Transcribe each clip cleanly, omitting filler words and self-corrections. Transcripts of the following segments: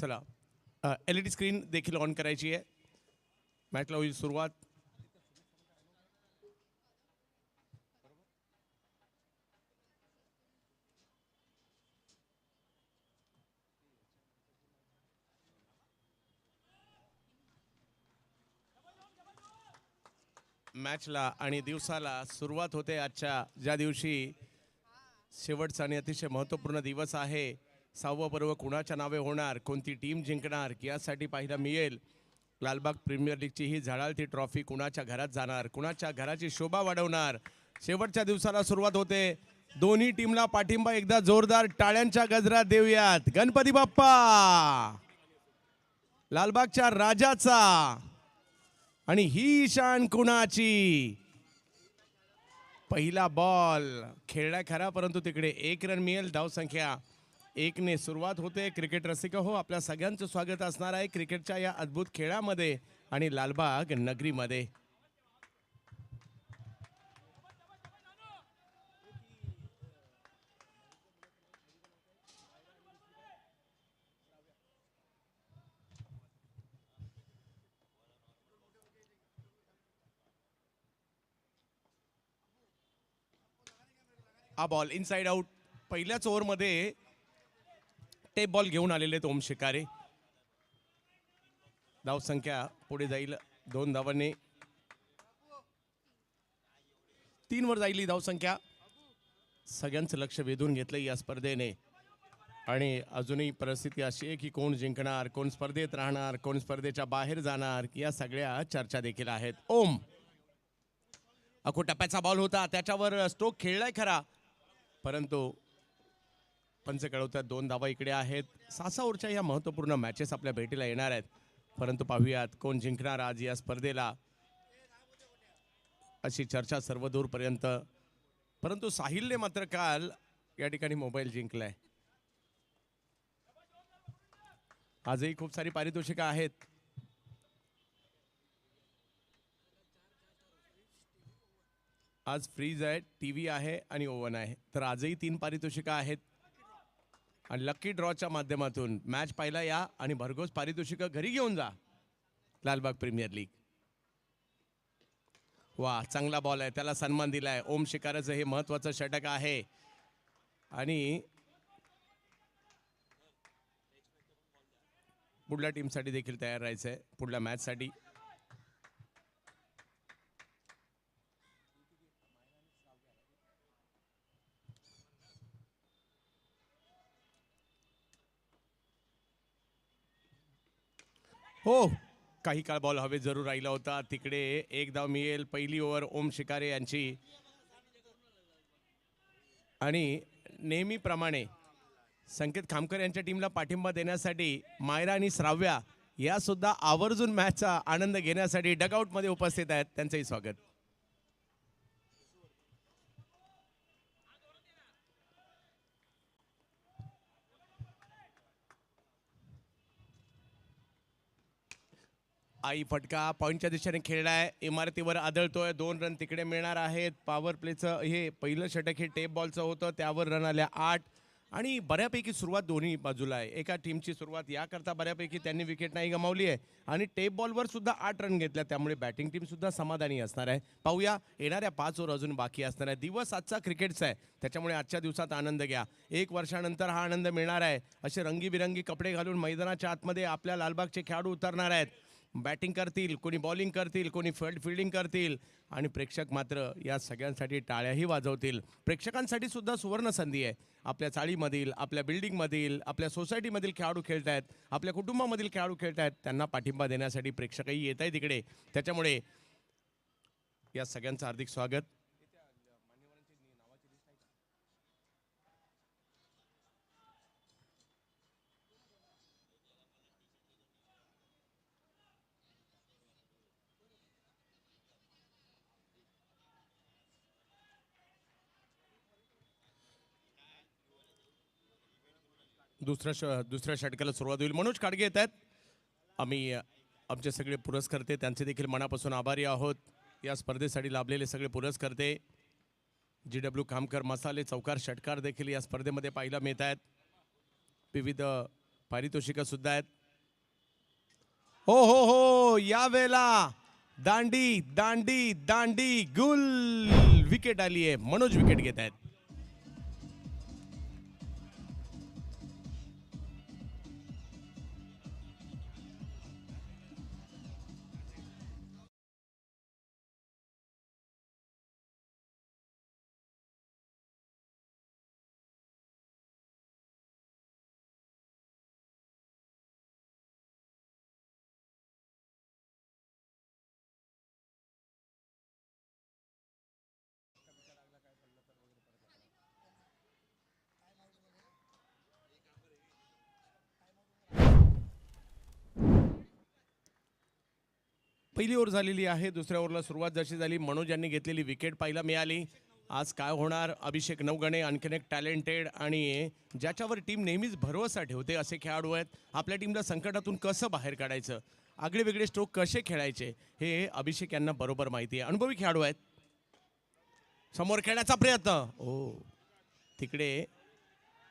चला LED screen देखील on करायची आहे. मॅचला होईल सुरुवात. मॅचला आणि दिवसाला सुरुवात होते आजच्या ज्या दिवशी शेवटचा आणि अतिशय महत्त्वपूर्ण दिवस आहे. 6वं पर्व कुणाच्या नावे होणार, कोणती टीम जिंकणार यासाठी पाहायला मिळेल. लालबाग प्रीमियर लीगची ही झळाळती ट्रॉफी कुणाच्या घरात जाणार, कुणाच्या घराची शोभा वाढवणार. शेवटच्या दिवसाला सुरुवात होते. दोन्ही टीमला पाठिंबा एकदा जोरदार टाळ्यांच्या गजरात देऊयात. गणपती बाप्पा लालबागच्या राजाचा. आणि ही शान कुणाची. पहिला बॉल खेळला खरा, परंतु तिकडे 1 रन मिळेल. धावसंख्या 1 ने सुरुवात होते. क्रिकेट रसिक हो, आपल्या सगळ्यांचं स्वागत असणार आहे क्रिकेटच्या या अद्भुत खेळामध्ये आणि लालबाग नगरीमध्ये. हा बॉल इनसाइड आउट. पहिल्याच ओव्हरमध्ये टेप बॉल घेऊन आलेले ओम शिकारे. धावसंख्या पुढे जाईल 2 धावांनी. 3 वर जाईल धावसंख्या. सगळ्यांचं लक्ष वेधून घेतलं या स्पर्धेने आणि अजूनही परिस्थिती अशी आहे की कोण जिंकणार, कोण स्पर्धेत राहणार, कोण स्पर्धेच्या बाहेर जाणार या सगळ्या चर्चा देखील आहेत. ओम अखो टप्प्याचा बॉल होता, त्याच्यावर स्ट्रोक खेळलाय खरा, परंतु पंच कळवतात 2 धावा इकडे आहेत. 6 ओव्हरच्या या महत्त्वपूर्ण मॅचेस आपल्या भेटीला येणार आहेत, परंतु पाहूयात कोण जिंकणार आज या स्पर्धेला अशी चर्चा सर्वदूरपर्यंत. परंतु साहिलने मात्र काल या ठिकाणी मोबाईल जिंकलाय. आजही खूप सारी पारितोषिकं आहेत. आज फ्रीज आहे, टीव्ही आहे आणि ओव्हन आहे. तर आजही 3 पारितोषिकं आहेत आणि लकी ड्रॉच्या माध्यमातून मॅच पाहिला या आणि भरघोस पारितोषिकं घरी घेऊन जा. Lalbaug premier league. वा, चांगला बॉल आहे, त्याला सन्मान दिलाय. ओम शिकाराचं हे महत्वाचं षटक आहे आणि पुढल्या टीमसाठी देखील तयार राहायचंय, पुढल्या मॅचसाठी. हो, काही काळ बॉल हवे जरूर राहिला होता. तिकडे 1 धाव मिळेल. पहिली ओव्हर ओम शिकारे यांची आणि नेहमीप्रमाणे संकेत खामकर यांच्या टीमला पाठिंबा देण्यासाठी मायरा आणि श्राव्या या सुद्धा आवर्जून मॅचचा आनंद घेण्यासाठी डगआउटमध्ये उपस्थित आहेत. त्यांचंही स्वागत. आई फटका पॉईंटच्या दिशेने खेळलाय, इमारतीवर आदळतोय. 2 रन तिकडे मिळणार आहेत. पॉवर प्लेचं हे पहिलं षटक हे टेप बॉलचं होतं, त्यावर रन आल्या 8 आणि बऱ्यापैकी सुरुवात दोन्ही बाजूला आहे. एका टीमची सुरुवात याकरता बऱ्यापैकी त्यांनी विकेट नाही गमावली आहे आणि टेप बॉलवर सुद्धा 8 रन घेतल्या, त्यामुळे बॅटिंग टीम सुद्धा समाधानी असणार आहे. पाहूया, येणाऱ्या 5 ओव्हर अजून बाकी असणार आहे. दिवस आजचा क्रिकेटचा आहे, त्याच्यामुळे आजच्या दिवसात आनंद घ्या. 1 वर्षानंतर हा आनंद मिळणार आहे. असे रंगीबिरंगी कपडे घालून मैदानाच्या आतमध्ये आपल्या लालबागचे खेळाडू उतरणार आहेत. बॅटिंग करतील, कोणी बॉलिंग करतील, कोणी फिल्डिंग करतील आणि प्रेक्षक मात्र या सगळ्यांसाठी टाळ्याही वाजवतील. प्रेक्षकांसाठी सुद्धा सुवर्ण संधी आहे. आपल्या चाळीमधील, आपल्या बिल्डिंगमधील, आपल्या सोसायटीमधील खेळाडू खेळत आहेत, आपल्या कुटुंबामधील खेळाडू खेळत आहेत, त्यांना पाठिंबा देण्यासाठी प्रेक्षकही येत आहेत इकडे. त्याच्यामुळे या सगळ्यांचं हार्दिक स्वागत. दुसऱ्या षटकाला सुरुवात होईल. मनोज काडगे येत आहेत. आम्ही आमचे सगळे पुरस्कर्ते त्यांचे देखील मनापासून आभारी आहोत. या स्पर्धेसाठी लाभलेले सगळे पुरस्कर्ते GW खामकर मसाले चौकार षटकार देखील या स्पर्धेमध्ये पाहायला मिळत आहेत. विविध पारितोषिकं सुद्धा आहेत. हो हो हो, यावेळेला दांडी दांडी दांडी गुल विकेट आली आहे. मनोज विकेट घेत आहेत. पहिली ओव्हर झालेली आहे. दुसऱ्या ओव्हरला सुरुवात जशी झाली, मनोज यांनी घेतलेली विकेट पाहायला मिळाली. आज काय होणार? अभिषेक नवगणे आणखीन एक टॅलेंटेड आणि ज्याच्यावर टीम नेहमीच भरवसा ठेवते असे खेळाडू आहेत. आपल्या टीमला संकटातून कसं बाहेर काढायचं, आगळे वेगळे स्ट्रोक कसे खेळायचे हे अभिषेक यांना बरोबर माहिती आहे. अनुभवी खेळाडू आहेत. समोर खेळण्याचा प्रयत्न, ओ तिकडे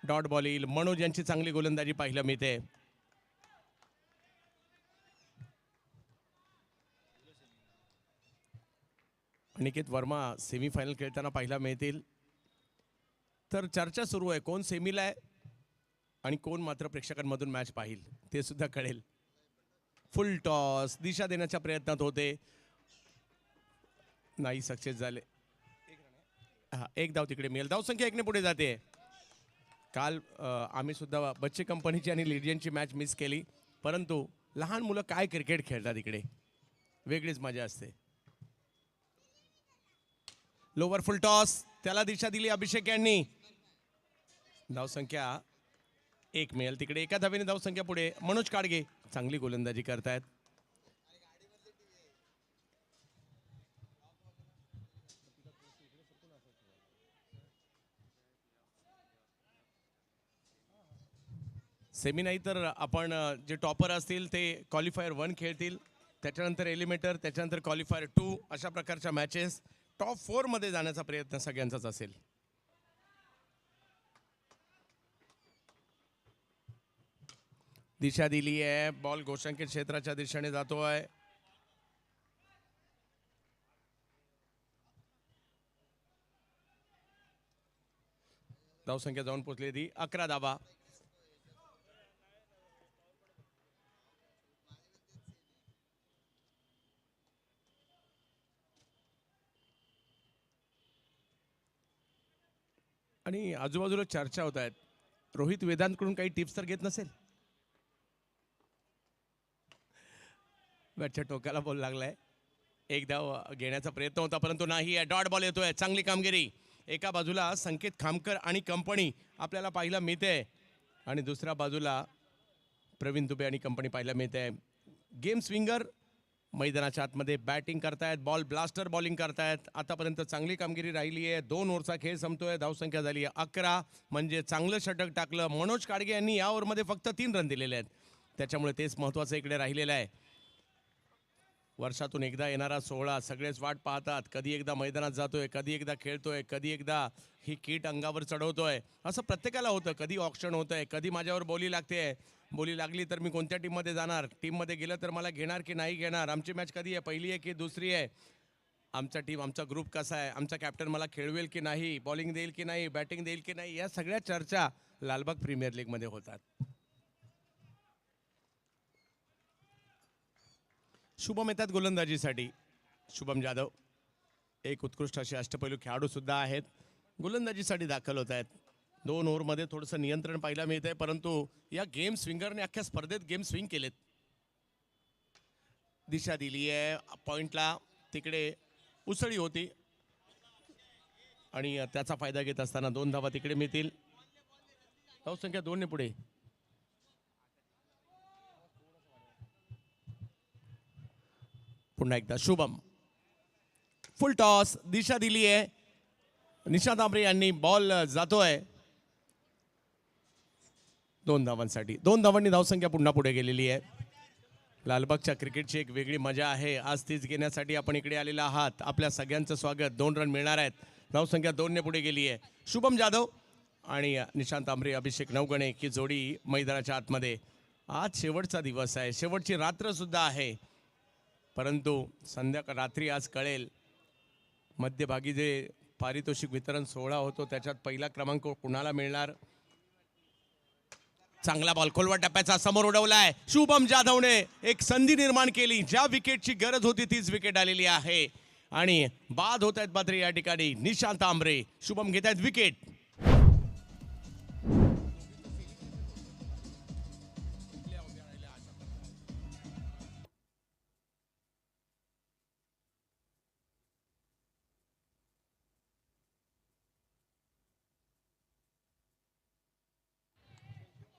डॉट बॉल येईल. मनोज यांची चांगली गोलंदाजी पाहायला मिळते. अनिकेत वर्मा सेमीफायनल खेळताना पाहायला मिळतील. तर चर्चा सुरू आहे, कोण सेमीला आहे आणि कोण मात्र प्रेक्षकांमधून मॅच पाहिल ते सुद्धा कळेल. फुल टॉस दिशा देण्याच्या प्रयत्नात होते, नाही सक्सेस झाले. हा, एक धाव तिकडे मिळेल. धावसंख्या 1 ने पुढे जाते. काल आम्ही सुद्धा बच्चे कंपनीची आणि लिडियनची मॅच मिस केली, परंतु लहान मुलं काय क्रिकेट खेळतात इकडे, वेगळीच मजा असते. लोवर फुल टॉस, त्याला दिशा दिली अभिषेक यांनी. धावसंख्या 1 मिळेल तिकडे. एका धावेने धावसंख्या पुढे. मनोज काडगे चांगली गोलंदाजी करतायत. सेमी नाही तर आपण जे टॉपर असतील ते क्वालिफायर 1 खेळतील, त्याच्यानंतर एलिमिनेटर, त्याच्यानंतर क्वालिफायर 2 अशा प्रकारच्या मॅचेस. टॉप 4 मध्ये जाण्याचा प्रयत्न सगळ्यांचाच असेल. दिशा दिली आहे, बॉल गोशांकित क्षेत्राच्या दिशेने जातोय. धावसंख्या जाऊन पोहोचली ती 11 धावा. आणि आजूबाजूला चर्चा होत आहेत, रोहित वेदांतकडून काही टिप्स तर घेत नसेल. बॅटच्या टोकाला बॉल लागलाय. एक धाव घेण्याचा प्रयत्न होता परंतु नाही आहे. डॉट बॉल येतोय. चांगली कामगिरी. एका बाजूला संकेत खामकर आणि कंपनी आपल्याला पाहायला मिळते आणि दुसऱ्या बाजूला प्रवीण दुबे आणि कंपनी पाहायला मिळते. गेम स्विंगर मैदानाच्या आतमध्ये बॅटिंग करतायत, बॉल ब्लास्टर बॉलिंग करतायत. आतापर्यंत चांगली कामगिरी राहिली आहे. 2 ओव्हरचा खेळ संपतोय. धावसंख्या झाली आहे 11, म्हणजे चांगलं षटक टाकलं. मनोज काडगे यांनी या ओव्हरमध्ये फक्त 3 रन दिलेले आहेत, त्याच्यामुळे तेच महत्त्वाचं इकडे राहिलेलं आहे. वर्षातून एकदा येणारा सोहळा, सगळेच वाट पाहतात. कधी एकदा मैदानात जातोय, कधी एकदा खेळतोय, कधी एकदा ही कीट अंगावर चढवतोय. असं प्रत्येकाला होतं. कधी ऑप्शन होतंय, कधी माझ्यावर बोली लागते. बोली लागली तर मी कोणत्या टीममध्ये जाणार, टीममध्ये गेलं तर मला घेणार की नाही घेणार, आमची मॅच कधी आहे, पहिली आहे की दुसरी आहे, आमचा टीम आमचा ग्रुप कसा आहे, आमचा कॅप्टन मला खेळवेल की नाही, बॉलिंग देईल की नाही, बॅटिंग देईल की नाही, या सगळ्या चर्चा लालबाग प्रीमियर लीगमध्ये होतात. शुभम येतात गोलंदाजीसाठी. शुभम जाधव एक उत्कृष्ट असे अष्टपैलू खेळाडू सुद्धा आहेत, गोलंदाजीसाठी दाखल होत आहेत. 2 ओव्हरमध्ये थोडंसं नियंत्रण पाहायला मिळतंय, परंतु या गेम स्विंगरने अख्ख्या स्पर्धेत गेम स्विंग केलेत. दिशा दिली आहे पॉइंटला, तिकडे उसळी होती आणि त्याचा फायदा घेत असताना 2 धावा तिकडे मिळतील. धावसंख्या 2 ने पुढे. पुन्हा एकदा शुभम. फुल टॉस, दिशा दिली आहे. निशांत आंबरे यांनी बॉल जातोय 2 धावांसाठी. 2 धावांनी धावसंख्या पुन्हा पुढे गेलेली आहे. लालबागच्या क्रिकेटची एक वेगळी मजा आहे. आज तीच घेण्यासाठी आपण इकडे आलेला आहात. आपल्या सगळ्यांचं स्वागत. 2 रन मिळणार आहेत. धावसंख्या 2 ने पुढे गेली आहे. शुभम जाधव आणि निशांत आंबरे अभिषेक नवगणे की जोडी मैदानाच्या आतमध्ये. आज शेवटचा दिवस आहे, शेवटची रात्र सुद्धा आहे, परंतु रात्री आज कळेल मध्यभागी जे पारितोषिक वितरण सोहळा होतो त्याच्यात पहिला क्रमांक कुणाला मिळणार. चांगला बॉल खोलवर टप्प्याचा समोर उडवलाय शुभम जाधवने एक संधी निर्माण केली. ज्या विकेटची गरज होती तीच विकेट आलेली आहे आणि बाद होत आहेत मात्र या ठिकाणी निशांत आंबरे. शुभम घेत आहेत विकेट.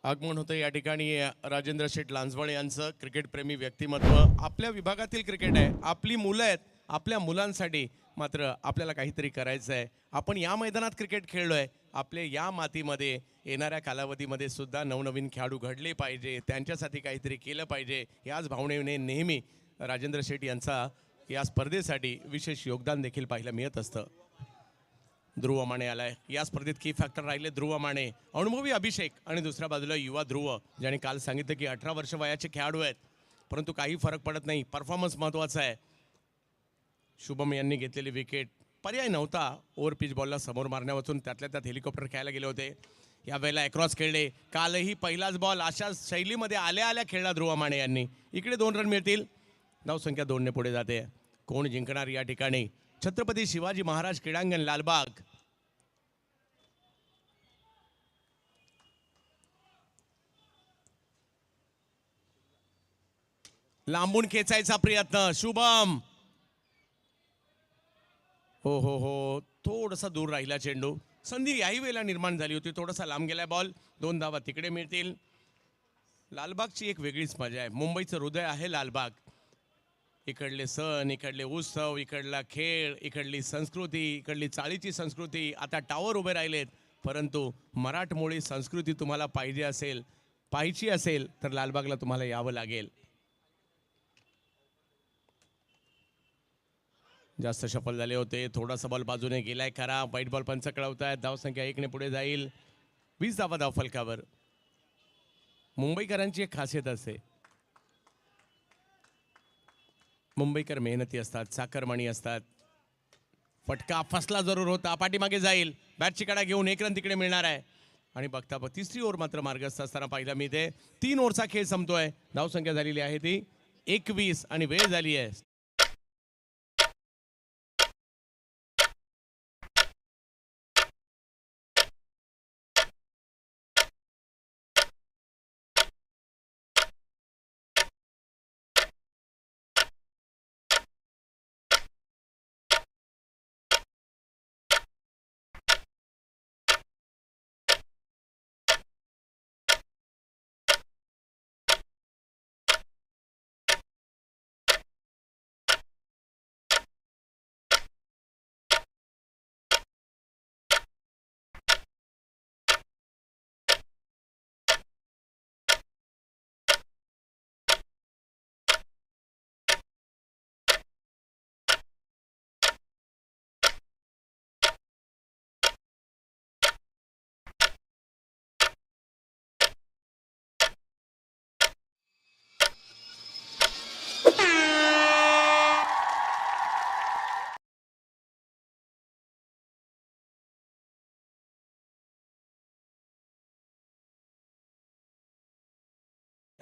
आगमन होतं या ठिकाणी राजेंद्र शेठ लांजवळ यांचं. क्रिकेटप्रेमी व्यक्तिमत्व. आपल्या विभागातील क्रिकेट आहे, आपली मुलं आहेत, आपल्या मुलांसाठी मात्र आपल्याला काहीतरी करायचं आहे. आपण या मैदानात क्रिकेट खेळलोय, आपले या मातीमध्ये येणाऱ्या कालावधीमध्ये सुद्धा नवनवीन खेळाडू घडले पाहिजे, त्यांच्यासाठी काहीतरी केलं पाहिजे. याच भावनेने नेहमी राजेंद्र शेठ यांचा या स्पर्धेसाठी विशेष योगदान देखील पाहायला मिळत असतं. ध्रुव माने आलाय या स्पर्धेत. की फॅक्टर राहिले ध्रुव माने, अनुभवी अभिषेक आणि दुसऱ्या बाजूला युवा ध्रुव, ज्याने काल सांगितलं की 18 वर्ष वयाचे खेळाडू आहेत, परंतु काही फरक पडत नाही, परफॉर्मन्स महत्त्वाचा आहे. शुभम यांनी घेतलेली विकेट. पर्याय नव्हता ओव्हर पिच बॉलला समोर मारण्या वाचून, त्यातल्या त्यात हेलिकॉप्टर खेळायला गेले होते. यावेळेला अक्रॉस खेळले. कालही पहिलाच बॉल अशा शैलीमध्ये आल्या आल्या खेळला ध्रुव माने यांनी. इकडे 2 रन मिळतील. धावसंख्या 2 ने पुढे जाते. कोण जिंकणार या ठिकाणी. छत्रपती शिवाजी महाराज क्रीडांगण लालबाग. लांबून खेचायचा प्रयत्न शुभम. हो हो हो, थोडासा दूर राहिला चेंडू. संधी याही वेळेला निर्माण झाली होती, थोडासा लांब गेलाय बॉल. 2 धावा तिकडे मिळतील. लालबागची एक वेगळीच मजा आहे. मुंबईचं हृदय आहे लालबाग. इकडले सण, इकडले उत्सव, इकडला खेळ, इकडली संस्कृती, इकडली चाळीची संस्कृती. आता टावर उभे राहिलेत, परंतु मराठमोळी संस्कृती तुम्हाला पाहायची असेल तर लालबागला तुम्हाला यावं लागेल. जास्त सफल झाले होते. थोडासा बॉल बाजूने गेलाय खरा. वाईट बॉल पंच कळवतायत. धावसंख्या 1 ने पुढे जाईल. 20 धावा धाव फलकावर. मुंबईकरांची एक खासियत असते, मुंबईकर मेहनती असतात, साखरमाणी असतात. फटका फसला जरूर होता, पाठीमागे जाईल. बॅटची कडा घेऊन 1 रन तिकडे मिळणार आहे. आणि बघता तिसरी ओव्हर मात्र मार्गस्थ असताना पाहिला मिळते. 3 ओव्हरचा खेळ संपतोय. धावसंख्या झालेली आहे ती 21 आणि वेळ झाली आहे.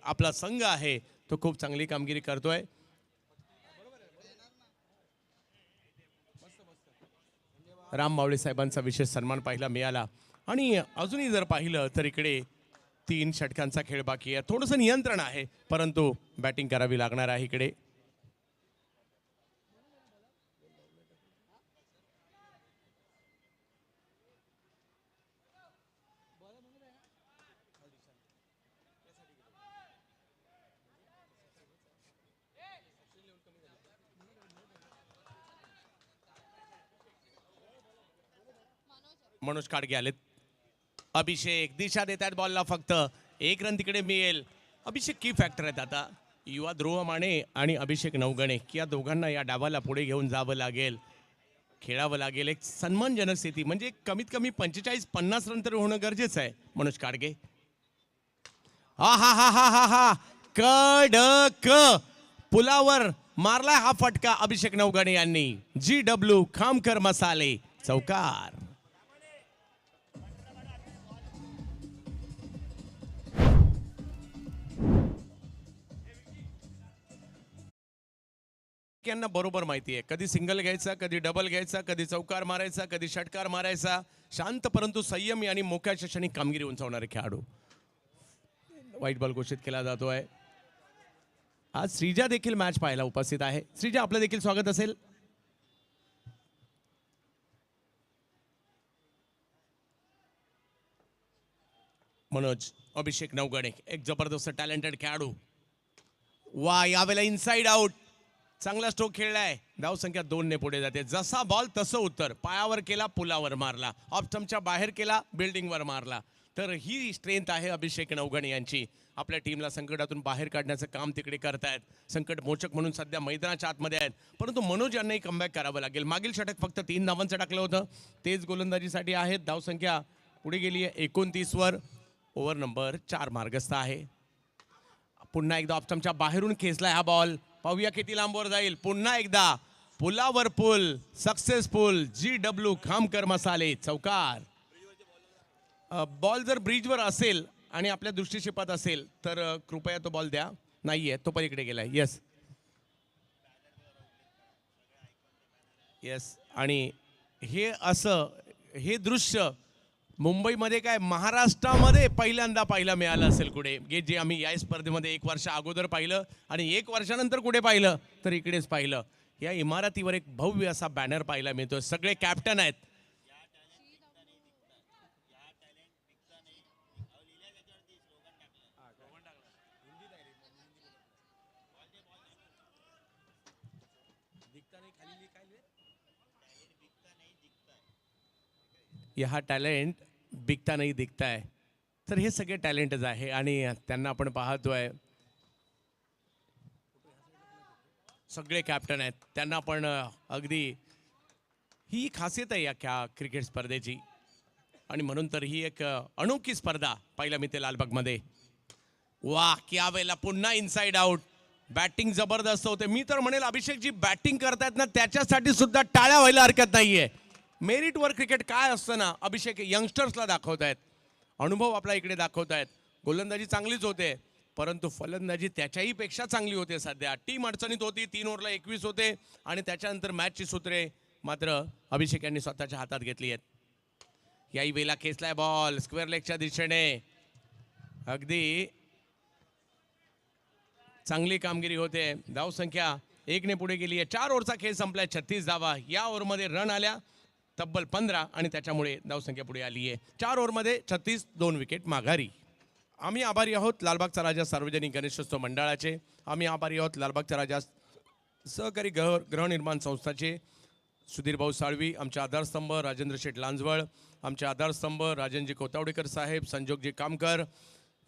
आपला संघ आहे तो खूप चांगली कामगिरी करतोय. राम मावळे साहेबांचा विशेष सन्मान पाहायला मिळाला. आणि अजूनही जर पाहिलं तर इकडे 3 षटकांचा खेळ बाकी आहे. थोडंसं नियंत्रण आहे, परंतु बॅटिंग करावी लागणार आहे इकडे. मनोज काडगे आलेत. अभिषेक दिशा देतात बॉलला. फक्त 1 रन तिकडे मिळेल. अभिषेक की फॅक्टर आहेत आता. युवा ध्रुव माने आणि अभिषेक नवगणे या दोघांना या डावाला पुढे घेऊन जावं लागेल. खेळावं लागेल. एक सन्मानजनक स्थिती म्हणजे कमीत कमी 45-50 रन तर होणं गरजेचं आहे. मनोज काडगे, हा हा हा हा हा हा कडक पुलावर मारलाय हा फटका अभिषेक नवघणे यांनी. GW खामकर मसाले चौकार. यांना बरोबर माहिती आहे कधी सिंगल घ्यायचा, कधी डबल घ्यायचा, कधी चौकार मारायचा, कधी षटकार मारायचा. शांत परंतु संयमी आणि मोक्याच्या क्षणी कामगिरी उंचावणारे खेळाडू. वाईट बॉल घोषित केला जातोय. आज श्रीजा देखील मॅच पाहायला उपस्थित आहे. श्रीजा, आपलं देखील स्वागत असेल. मनोज, अभिषेक नवघणे एक जबरदस्त टॅलेंटेड खेळाडू. वा, यावेळेला इनसाइड आउट. चांगला स्ट्रोक खेळलाय. धाव संख्या 2 ने पुढे जाते. जसा बॉल तसं उत्तर. पायावर केला, पुलावर मारला, ऑफ स्टंपच्या बाहेर केला, बिल्डिंगवर मारला. तर ही स्ट्रेंथ आहे अभिषेक नवघणे यांची. आपल्या टीमला संकटातून बाहेर काढण्याचं काम तिकडे करतायत. संकट मोचक म्हणून सध्या मैदानाच्या आतमध्ये आहेत. परंतु मनोज यांनाही कमबॅक करावं लागेल. मागील षटक फक्त 3 धावांचं टाकलं होतं. तेच गोलंदाजीसाठी आहेत. धाव संख्या पुढे गेली आहे 29 वर. ओव्हर नंबर 4 मार्गस्थ आहे. पुन्हा एकदा ऑफ स्टंपच्या बाहेरून खेचलाय हा बॉल. पाहूया किती लांबवर जाईल. पुन्हा एकदा पुलावर पुल सक्सेसफुल. GW खामकर मसाले चौकार. बॉल जर ब्रिजवर असेल आणि आपल्या दृष्टिक्षेपात असेल तर कृपया तो बॉल द्या. नाहीये, तो पलीकडे गेलाय. Yes yes. आणि हे असं हे दृश्य मुंबईमध्ये काय महाराष्ट्रामध्ये पहिल्यांदा पाहायला मिळालं असेल कुठे. जे आम्ही या स्पर्धेमध्ये 1 वर्ष अगोदर पाहिलं आणि 1 वर्षानंतर कुठे पाहिलं तर इकडेच पाहिलं. या इमारतीवर एक भव्य असा बॅनर पाहायला मिळतो. सगळे कॅप्टन आहेत. हा टॅलेंट बिकता नाही दिखता है. तर हे सगळे टॅलेंटच आहे आणि त्यांना आपण पाहतोय. सगळे कॅप्टन आहेत. त्यांना आपण अगदी ही खासियत आहे या क्रिकेट स्पर्धेची. आणि म्हणून तर ही एक अनोखी स्पर्धा पाहिला मी ते लालबागमध्ये. वा, क्या वेळेला पुन्हा इनसाइड आउट. बॅटिंग जबरदस्त होते. मी तर म्हणेल अभिषेक जी बॅटिंग करतायत ना त्याच्यासाठी सुद्धा टाळ्या व्हायला हरकत नाहीये. मेरिटवर क्रिकेट काय असतं ना, अभिषेक यंगस्टर्सला दाखवतायत. अनुभव आपला इकडे दाखवतायत. गोलंदाजी चांगलीच होते परंतु फलंदाजी त्याच्याही पेक्षा चांगली होते. सध्या टीम अडचणीत होती. 3 ओव्हरला 21 होते आणि त्याच्यानंतर मॅचची सूत्रे मात्र अभिषेक यांनी स्वतःच्या हातात घेतली आहेत. याही वेळेला खेचलाय बॉल स्क्वेअर लेगच्या दिशेने. अगदी चांगली कामगिरी होते. धाव संख्या 1 ने पुढे गेली आहे. 4 ओव्हरचा खेळ संपलाय. 36 धावा. या ओव्हरमध्ये रन आल्या तब्बल 15 आणि त्याच्यामुळे धावसंख्या पुढे आली आहे. 4 ओव्हरमध्ये 36, 2 विकेट माघारी. आम्ही आभारी आहोत लालबागचा राजा सार्वजनिक गणेशोत्सव मंडळाचे. आम्ही आभारी आहोत लालबागचा राजा सहकारी गृहनिर्माण संस्थाचे सुधीर भाऊ साळवी, आमचे आधारस्तंभ राजेंद्र शेठ लांजवळ, आमचे आधारस्तंभ राजनजी कोतावडेकर साहेब, संजोगजी कामकर,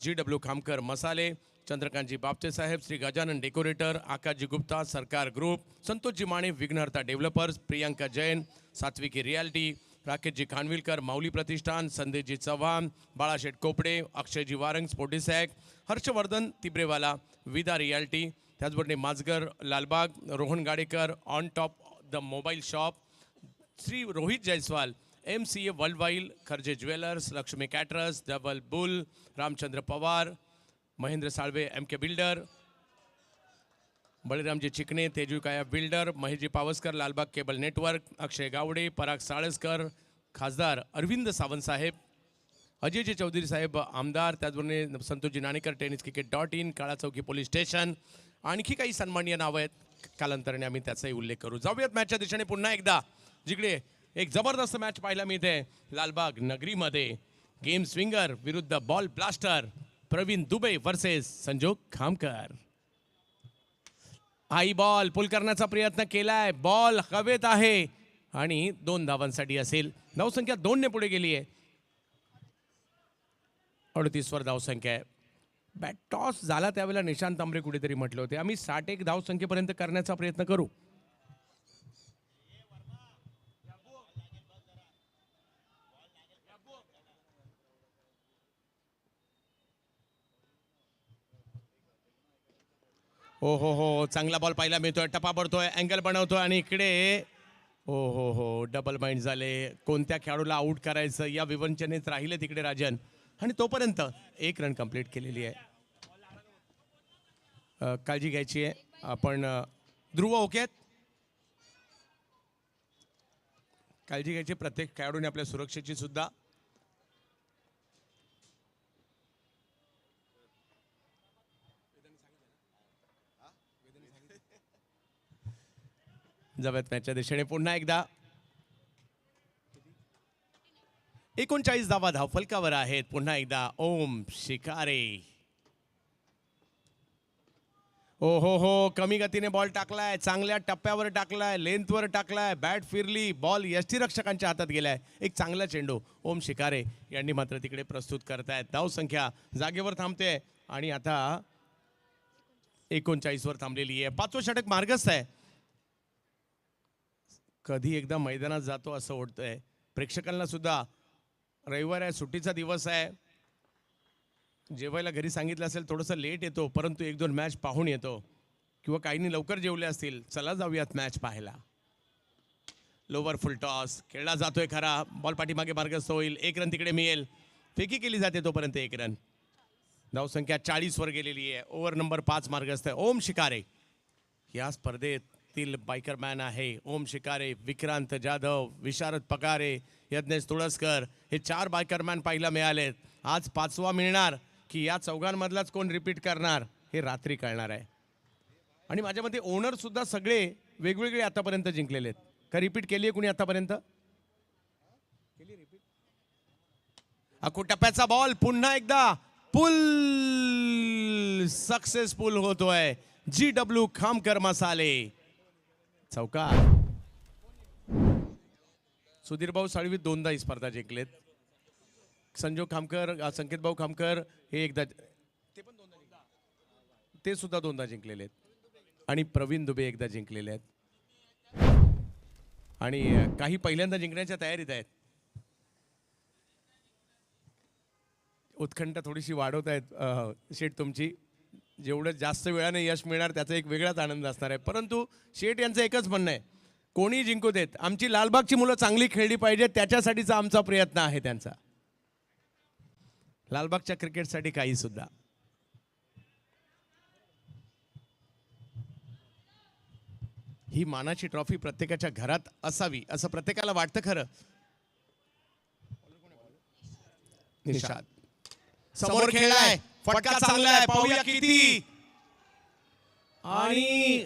GW खामकर मसाले, चंद्रकांतजी बापचे साहेब, श्री गजानन डेकोरेटर, आकाशजी गुप्ता सरकार ग्रुप, संतोषजी माने विघ्नहर्ता डेव्हलपर्स, प्रियांका जैन सात्विकी रियालिटी, राकेशजी खानविलकर माऊली प्रतिष्ठान, संदेशजी चव्हाण, बाळाशेठ कोपडे, अक्षयजी वारंग स्पोर्टिसॅक, हर्षवर्धन तिब्रेवाला विदा रियालिटी, त्याचबरोबर माजगर Lalbaug, Rohan Gadekar on top the mobile shop, Shri Rohit Jaiswal MCA world wild, Kharje jewellers, Lakshmi caterers, double bull, Ramchandra Pawar, Mahendra Salve MK builder, बळीरामजी Chikane Tejukaya builder, Maheshji Pawaskar Lalbaug cable network, अक्षय गावडे, पराग साळसकर, खासदार अरविंद सावंत साहेब, अजयजी चौधरी साहेब आमदार, त्याचबरोबर संतोषजी नाणेकर tenniscricket.in, काळा चौकी पोलीस स्टेशन. आणखी काही सन्माननीय नावं आहेत. कालांतराने आम्ही त्याचाही उल्लेख करू. जाऊयात मॅचच्या दिशेने पुन्हा एकदा, जिकडे एक जबरदस्त मॅच पाहायला मिळते लालबाग नगरीमध्ये. गेम स्विंगर विरुद्ध ball blaster. Praveen Dubey versus Sanjog Khamkar. हाई बॉल पुल करण्याचा प्रयत्न केलाय. बॉल हवेत आहे आणि 2 धावांसाठी असेल. धावसंख्या 2 ने पुढे गेली आहे. 38 वर धावसंख्या आहे. बॅट टॉस झाला त्यावेळेला निशांत तांबरे कुठेतरी म्हटले होते आम्ही 61 धावसंख्येपर्यंत करण्याचा प्रयत्न करू. हो हो हो, चांगला बॉल पाहायला मिळतोय, टपा पडतोय, अँगल बनवतोय आणि इकडे हो हो हो, डबल माइंड झाले. कोणत्या खेळाडूला आउट करायचं या विवंचनेत राहिले तिकडे राजन, आणि तोपर्यंत एक रन कंप्लीट केलेली आहे. काळजी घ्यायची आहे आपण. ध्रुव ओके आहेत? काळजी घ्यायची प्रत्येक खेळाडूने आपल्या सुरक्षेची सुद्धा. जाऊयात मॅचच्या दिशेने पुन्हा एकदा. 39 धावा धावफलकावर आहेत. पुन्हा एकदा ओम शिकारे. हो हो हो, कमी गतीने बॉल टाकलाय, चांगल्या टप्प्यावर टाकलाय, लेंथवर टाकलाय, बॅट फिरली, बॉल यष्टीरक्षकांच्या हातात गेलाय. एक चांगला चेंडू ओम शिकारे यांनी मात्र तिकडे प्रस्तुत करतायत. धाव संख्या जागेवर थांबते आणि आता 39 वर थांबलेली आहे. 5वं षटक मार्गस्थ आहे. कधी एकदा मैदानात जातो असं वाटतंय. प्रेक्षकांना सुद्धा रविवार आहे, सुट्टीचा दिवस आहे. जेवायला घरी सांगितलं असेल थोडंसं लेट येतो, परंतु 1-2 मॅच पाहून येतो, किंवा काहींनी लवकर जेवले असतील, चला जाऊयात मॅच पाहायला. लोवर फुल टॉस खेळला जातोय खरा, बॉल पाठीमागे मार्गस्थ होईल. 1 रन तिकडे मिळेल. फेकी केली जाते तोपर्यंत 1 रन. धावसंख्या 40 वर गेलेली आहे. ओव्हर नंबर 5 मार्गस्थ आहे. ओम शिकारे या स्पर्धेतील बायकर मॅन आहे. ओम शिकारे, विक्रांत जाधव, विशारद पकारे, यज्ञेश तुळसकर हे 4 बायकर मॅन पाहायला मिळालेत. आज 5वा मिळणार की या चौघांमधलाच कोण रिपीट करणार हे रात्री कळणार आहे. आणि माझ्या मते ओनर सुद्धा सगळे वेगवेगळे आतापर्यंत जिंकलेले आहेत. का रिपीट केली आहे कुणी आतापर्यंत? अकू टप्प्याचा बॉल पुन्हा एकदा पुल सक्सेसफुल होतोय. GW खामकर मसाले चौकार. सुधीर भाऊ साळवी 2दा ही स्पर्धा जिंकलेत. संजू खामकर, संकेत भाऊ खामकर हे एकदा, ते पण 2दा, ते सुद्धा 2दा जिंकलेले आहेत. आणि प्रवीण दुबे एकदा जिंकलेले आहेत. आणि काही पहिल्यांदा जिंकण्याच्या तयारीत आहेत. उत्कंठ थोडीशी वाढवत आहेत शेठ तुमची. जेवढं जास्त वेळाने यश मिळणार त्याचा एक वेगळाच आनंद असणार आहे. परंतु शेठ यांचं एकच म्हणणं आहे, कोणी जिंकू देत, आमची लालबागची मुलं चांगली खेळली पाहिजे, त्याच्यासाठीचा आमचा प्रयत्न आहे त्यांचा. लालबागच्या क्रिकेटसाठी काही सुद्धा. ही मानाची ट्रॉफी प्रत्येकाच्या घरात असावी असं प्रत्येकाला वाटतं खरं. निषाद समोर खेळलाय, फटका चांगला आहे, पाहूया किती. आणि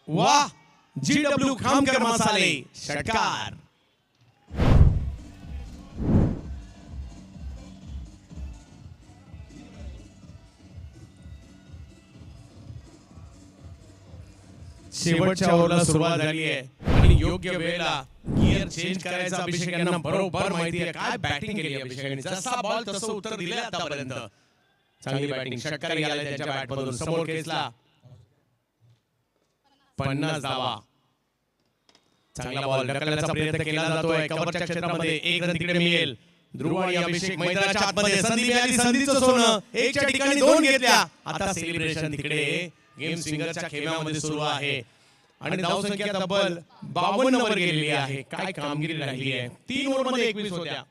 वाह, GW खामकर मसाले षटकार. शेवटच्या ओव्हरला सुरुवात झाली आहे आणि योग्य वेळेला गिअर चेंज करायचा अभिषेक यांना बरोबर माहिती आहे. काय बॅटिंग केली अभिषेकाने, जसा बॉल तसं उत्तर दिलंय आतापर्यंत. चांगली बॅटिंग, षटकार गेला त्याच्या बॅटमधून. समोर केसला 50 धावा. चांगला बॉल ढकलण्याचा प्रयत्न केला जातोय कव्हरच्या क्षेत्रामध्ये. 1 रन तिकडे मिळेल. ध्रुव आणि अभिषेक मैदानाच्या आतमध्ये. संधी मिळाली, संधीचं सोनं. 1च्या ठिकाणी 2 घेतल्या. आता सेलिब्रेशन तिकडे गेम स्विंगरच्या खेळामध्ये सुरू आहे. आणि धावसंख्या तब्बल 52 वर गेलेली आहे. काय कामगिरी राहिली आहे. 3 ओव्हरमध्ये 21 होत्या.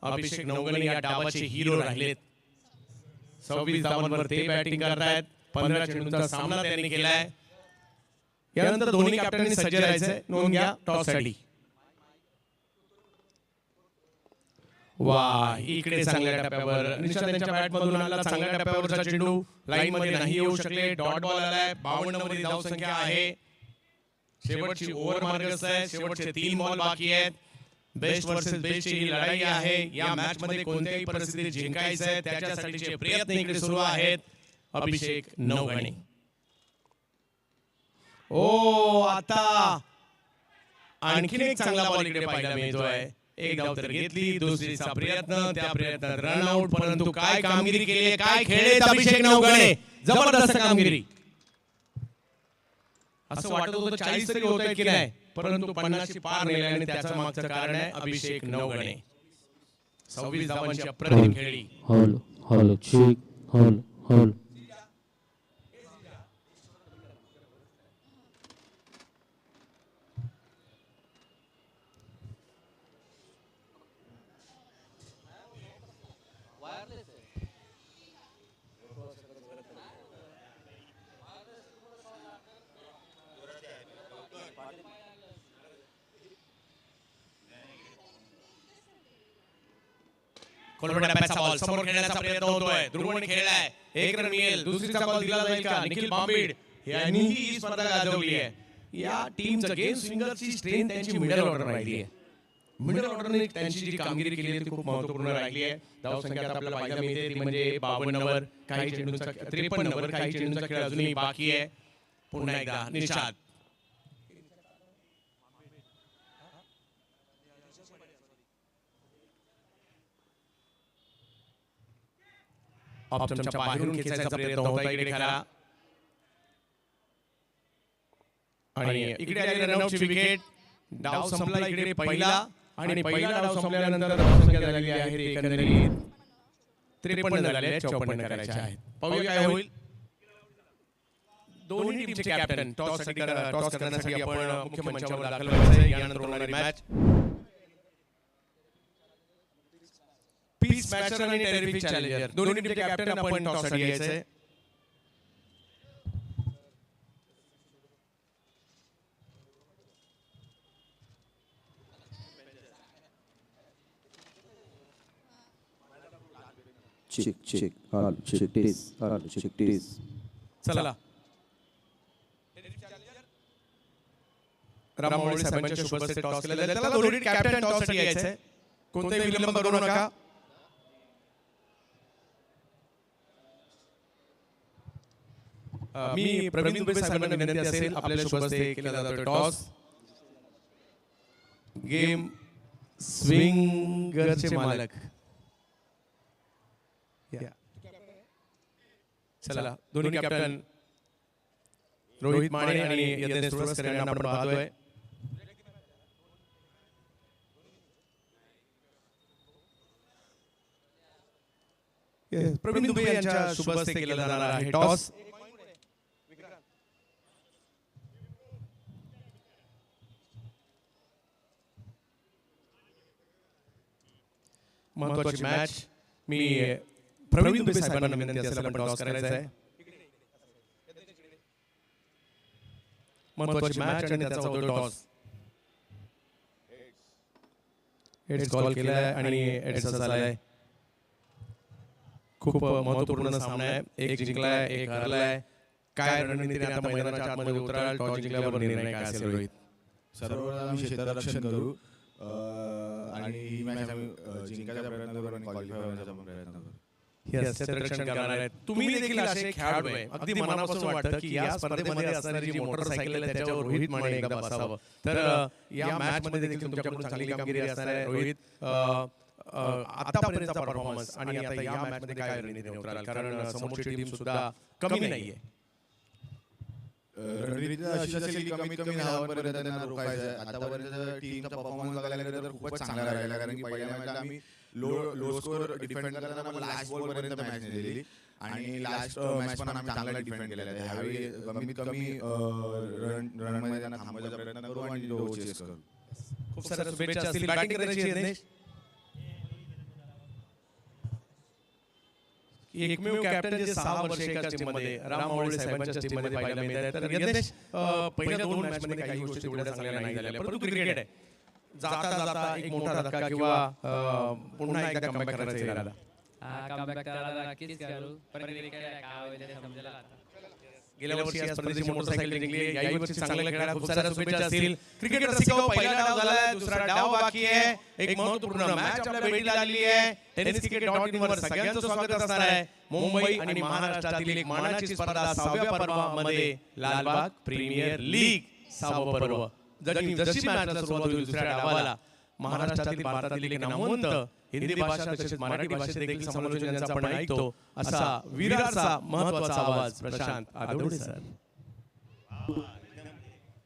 अभिषेक नवगणे या डावाचे हिरो राहिलेत. 26 धावांवर ते बॅटिंग करतायत. 15 चेंडूंचा सामना त्यांनी केलाय. यानंतर दोन्ही कॅप्टननी सज्ज राहायचंय. नोंद घ्या टॉससाठी. वा, इकडे चांगल्या टप्प्यावर निशाद यांच्या बॅटमधून आला. चांगल्या टप्प्यावरचा चेंडू लाईन मध्ये नाही येऊ शकले. डॉट बॉल आलाय. 52 मध्ये धावसंख्या आहे. शेवटची ओव्हर मार्गस्थ आहे. शेवटचे 3 बॉल बाकी आहेत. बेस्ट वर्सेस बेस्टची ही लढाई आहे. या मॅच मध्ये कोणत्याही परिस्थितीत जिंकायचं आहे त्याच्यासाठीचे प्रयत्न इकडे सुरू आहेत. अभिषेक नवगणे. ओ, आता आणखीन एक चांगला बॉल इकडे पाहायला मिळतोय. एक धाव तर घेतली, दुसरीचा प्रयत्न, त्या प्रयत्नात रन आउट. परंतु काय कामगिरी केली, काय खेळलेत अभिषेक नवगणे. जबरदस्त कामगिरी. असं वाटत होतं 40 तरी होत आहेत की नाही, परंतु 50 ची पार नेली आणि त्याचं मागचं कारण आहे अभिषेक नवगणे. 26 धावांची अप्रतिम खेळी. हॉल हॉल चेक हॉल हॉल. खोलवर डब्याचा बॉल समोर खेळण्याचा प्रयत्न होतोय. ध्रुवने खेळलाय, एक रन मिळेल. दुसरीचा बॉल दिला जाईल का? निखिल बांबीड यांनीही ही स्पर्धा गाजवली आहे. या टीमचं गेम स्विंगरची स्ट्रेंथ त्यांची मिडल ऑर्डर राहिली आहे. मिडल ऑर्डरने त्यांची जी कामगिरी केली आहे ती खूप महत्त्वपूर्ण राहिली आहे. धावसंख्या आता आपल्याला पाहायला मिळते ती म्हणजे 52 वर, काही चेंडूंचा 53 वर, काही चेंडूंचा खेळ अजूनही बाकी आहे. पुन्हा एकदा निषाद ऑप्शनच्या बाहेरून खेचायचा प्रयत्न होता इकडे खरा आणि इकडे आली रनआउटची विकेट. डाव संपला इकडे पहिला आणि पहिला डाव संपल्यानंतर धावसंख्या झालेली आहे एकंदरीत 53 झाले आहेत, 54 करायचे आहेत. पाहूया काय होईल. दोन्ही टीमचे कॅप्टन टॉस करण्यासाठी आपण मुख्य मंचावर दाखल व्हायचे. यानंतर होणारी मॅच पीस मॅचर आणि टेरिफिक चॅलेंजर दोन्ही टीमचे कॅप्टन आपण टॉस साठी यायचे. चिक चिक हाल चिक टीस चला राममौली साहेबांच्या शुभ हस्ते टॉस केला जाईल. चला दोन्ही कॅप्टन टॉस साठी यायचे. कोणताही विलंब करू नका. मी प्रवीण दुबे साहेबांना विनंती असेल आपल्या शुभ हस्ते केला जातो टॉस. गेम स्विंगरचे मालक चला दोन्ही कॅप्टन रोहित माने आणि यज्ञेश तुळसकर यांना आपण पाहतोय. प्रवीण दुबे यांच्या शुभ हस्ते केला जाणार आहे टॉस. महत्वाची मॅच. मी प्रवीण दुबे साहेबांना विनंती असेल आपण टॉस करायचा आहे. महत्वाची मॅच आणि त्याचा होतो टॉस. हेड्स कॉल केलाय आणि हेड्स झालाय. खूप महत्वपूर्ण सामना आहे. एक जिंकलाय, एक हरलाय. काय रणनीतीने आता मैदानाच्या आतमध्ये उतराल, टॉस जिंकल्यावर निर्णय काय असेल रोहित? सर्व आम्ही क्षेत्ररक्षण करू आणि ही मॅच आम्ही जिंकायचा प्रयत्न करू आणि क्वालिफाय होण्याचा प्रयत्न करू. क्षेत्ररक्षण करणार आहेत. तुम्ही देखील असे खेळाडू आहे. अगदी मनापासून वाटतं की या स्पर्धेमध्ये असणारी जी मोटरसायकल आहे त्याच्यावर रोहित माने एकदा बसावं. तर या मॅच मध्ये देखील तुमच्याकडून चांगली कामगिरी असणार आहे रोहित. आतापर्यंतचा परफॉर्मन्स आणि आता या मॅच मध्ये काय रणनीती उतराल, कारण समोरची टीम सुद्धा कमी नाहीये. रणनीती अशी असेल की कमीत कमी धावांपर्यंत त्यांना रोखायचं आहे. आतापर्यंत टीमचा परफॉर्मन्स बघायला गेलं तर खूपच चांगला राहिला, कारण की पहिल्या मॅचला आम्ही लो स्कोर डिफेंड करताना लास्ट बॉल पर्यंत मॅच नेलेली आणि लास्ट मॅच पण आम्ही चांगला डिफेंड केलेला आहे. ह्यावेळी कमीत कमी रन मध्ये त्यांना थांबवायचा प्रयत्न करू आणि लो चेस करू. खूप साऱ्या शुभेच्छा असतील. बॅटिंग करायची आहे दिनेश. एकमेव कॅप्टन जे 6 वर्ष एकाच टीम मध्ये राममौली साहेबांच्या टीम मध्ये पाहायला मिळतात. तर यज्ञेश पहिल्या 2 मॅच मध्ये काही गोष्टी तेवढ्या चांगल्या नाही झाल्या, परंतु क्रिकेट आहे. जाता जाता एक मोठा धक्का किंवा पुन्हा एकदा कमबॅक करायचा इरादा. कमबॅक करायला नक्कीच करू, पण क्रिकेट काय होईल ते समजेल आता. गेल्या वर्षी या स्पर्धेची मोटरसायकल जिंकली. याही वर्षी चांगलं खेळायला खूप साऱ्या शुभेच्छा असतील. क्रिकेट रसिको, पहिला डाव झालाय, दुसरा डाव बाकी आहे. एक महत्त्वपूर्ण मॅच आपल्या भेटीला आलेली आहे. tenniscricket.in वर सगळ्यांचं स्वागत असणार आहे. मुंबई आणि महाराष्ट्रातील एक मानाची स्पर्धा 6व्या पर्वामध्ये लालबाग प्रीमियर लीग 6वं पर्व. जशी मॅचला सुरुवात होईल दुसऱ्या डावाला महाराष्ट्रातील भारतातील एक नामवंत हिंदी भाषा तसेच मराठी भाषेत देखील समालोचन ज्यांचा आपण ऐकतो असा विरारचा महत्त्वाचा आवाज प्रशांत आठवडे sir.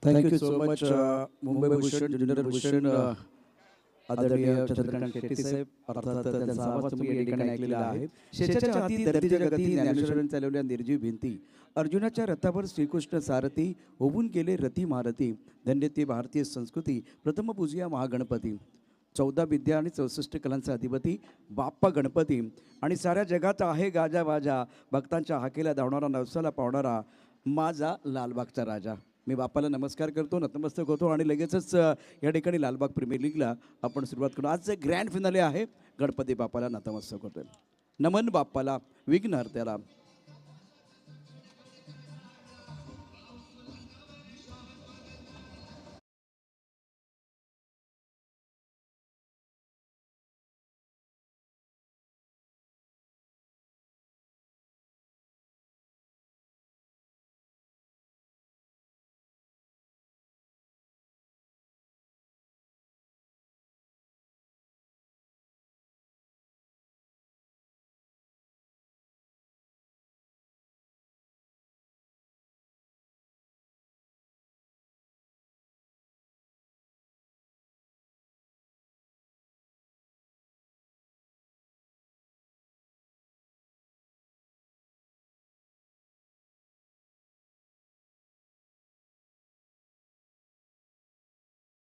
Thank you so much Mumbai Bhushan, junior Bhushan आदरणीय चंद्रकांत शेट्टी साहेब. अर्थात त्यांचा आवाज तुम्ही या ठिकाणी ऐकलेला आहे. शेषाच्या हाती धरतीच्या गती, ज्ञानेश्वरांनी चालवल्या निर्जीव भिंती, अर्जुनाच्या रथावर श्रीकृष्ण सारथी, होऊन गेले रथी महारथी. धन्य ती भारतीय संस्कृती, प्रथम पूजूया महागणपती. 14 विद्या आणि 64 कलांचा अधिपती बाप्पा गणपती. आणि साऱ्या जगात आहे गाजा वाजा, भक्तांच्या हाकेला धावणारा, नवसाला पावणारा माझा लालबागचा राजा. मी बाप्पाला नमस्कार करतो, नतमस्तक होतो आणि लगेचच या ठिकाणी लालबाग प्रीमियर लीगला आपण सुरुवात करू. आज ग्रँड फिनाले आहे. गणपती बाप्पाला नतमस्तक होतोय. नमन बाप्पाला विघ्नहर्त्याला.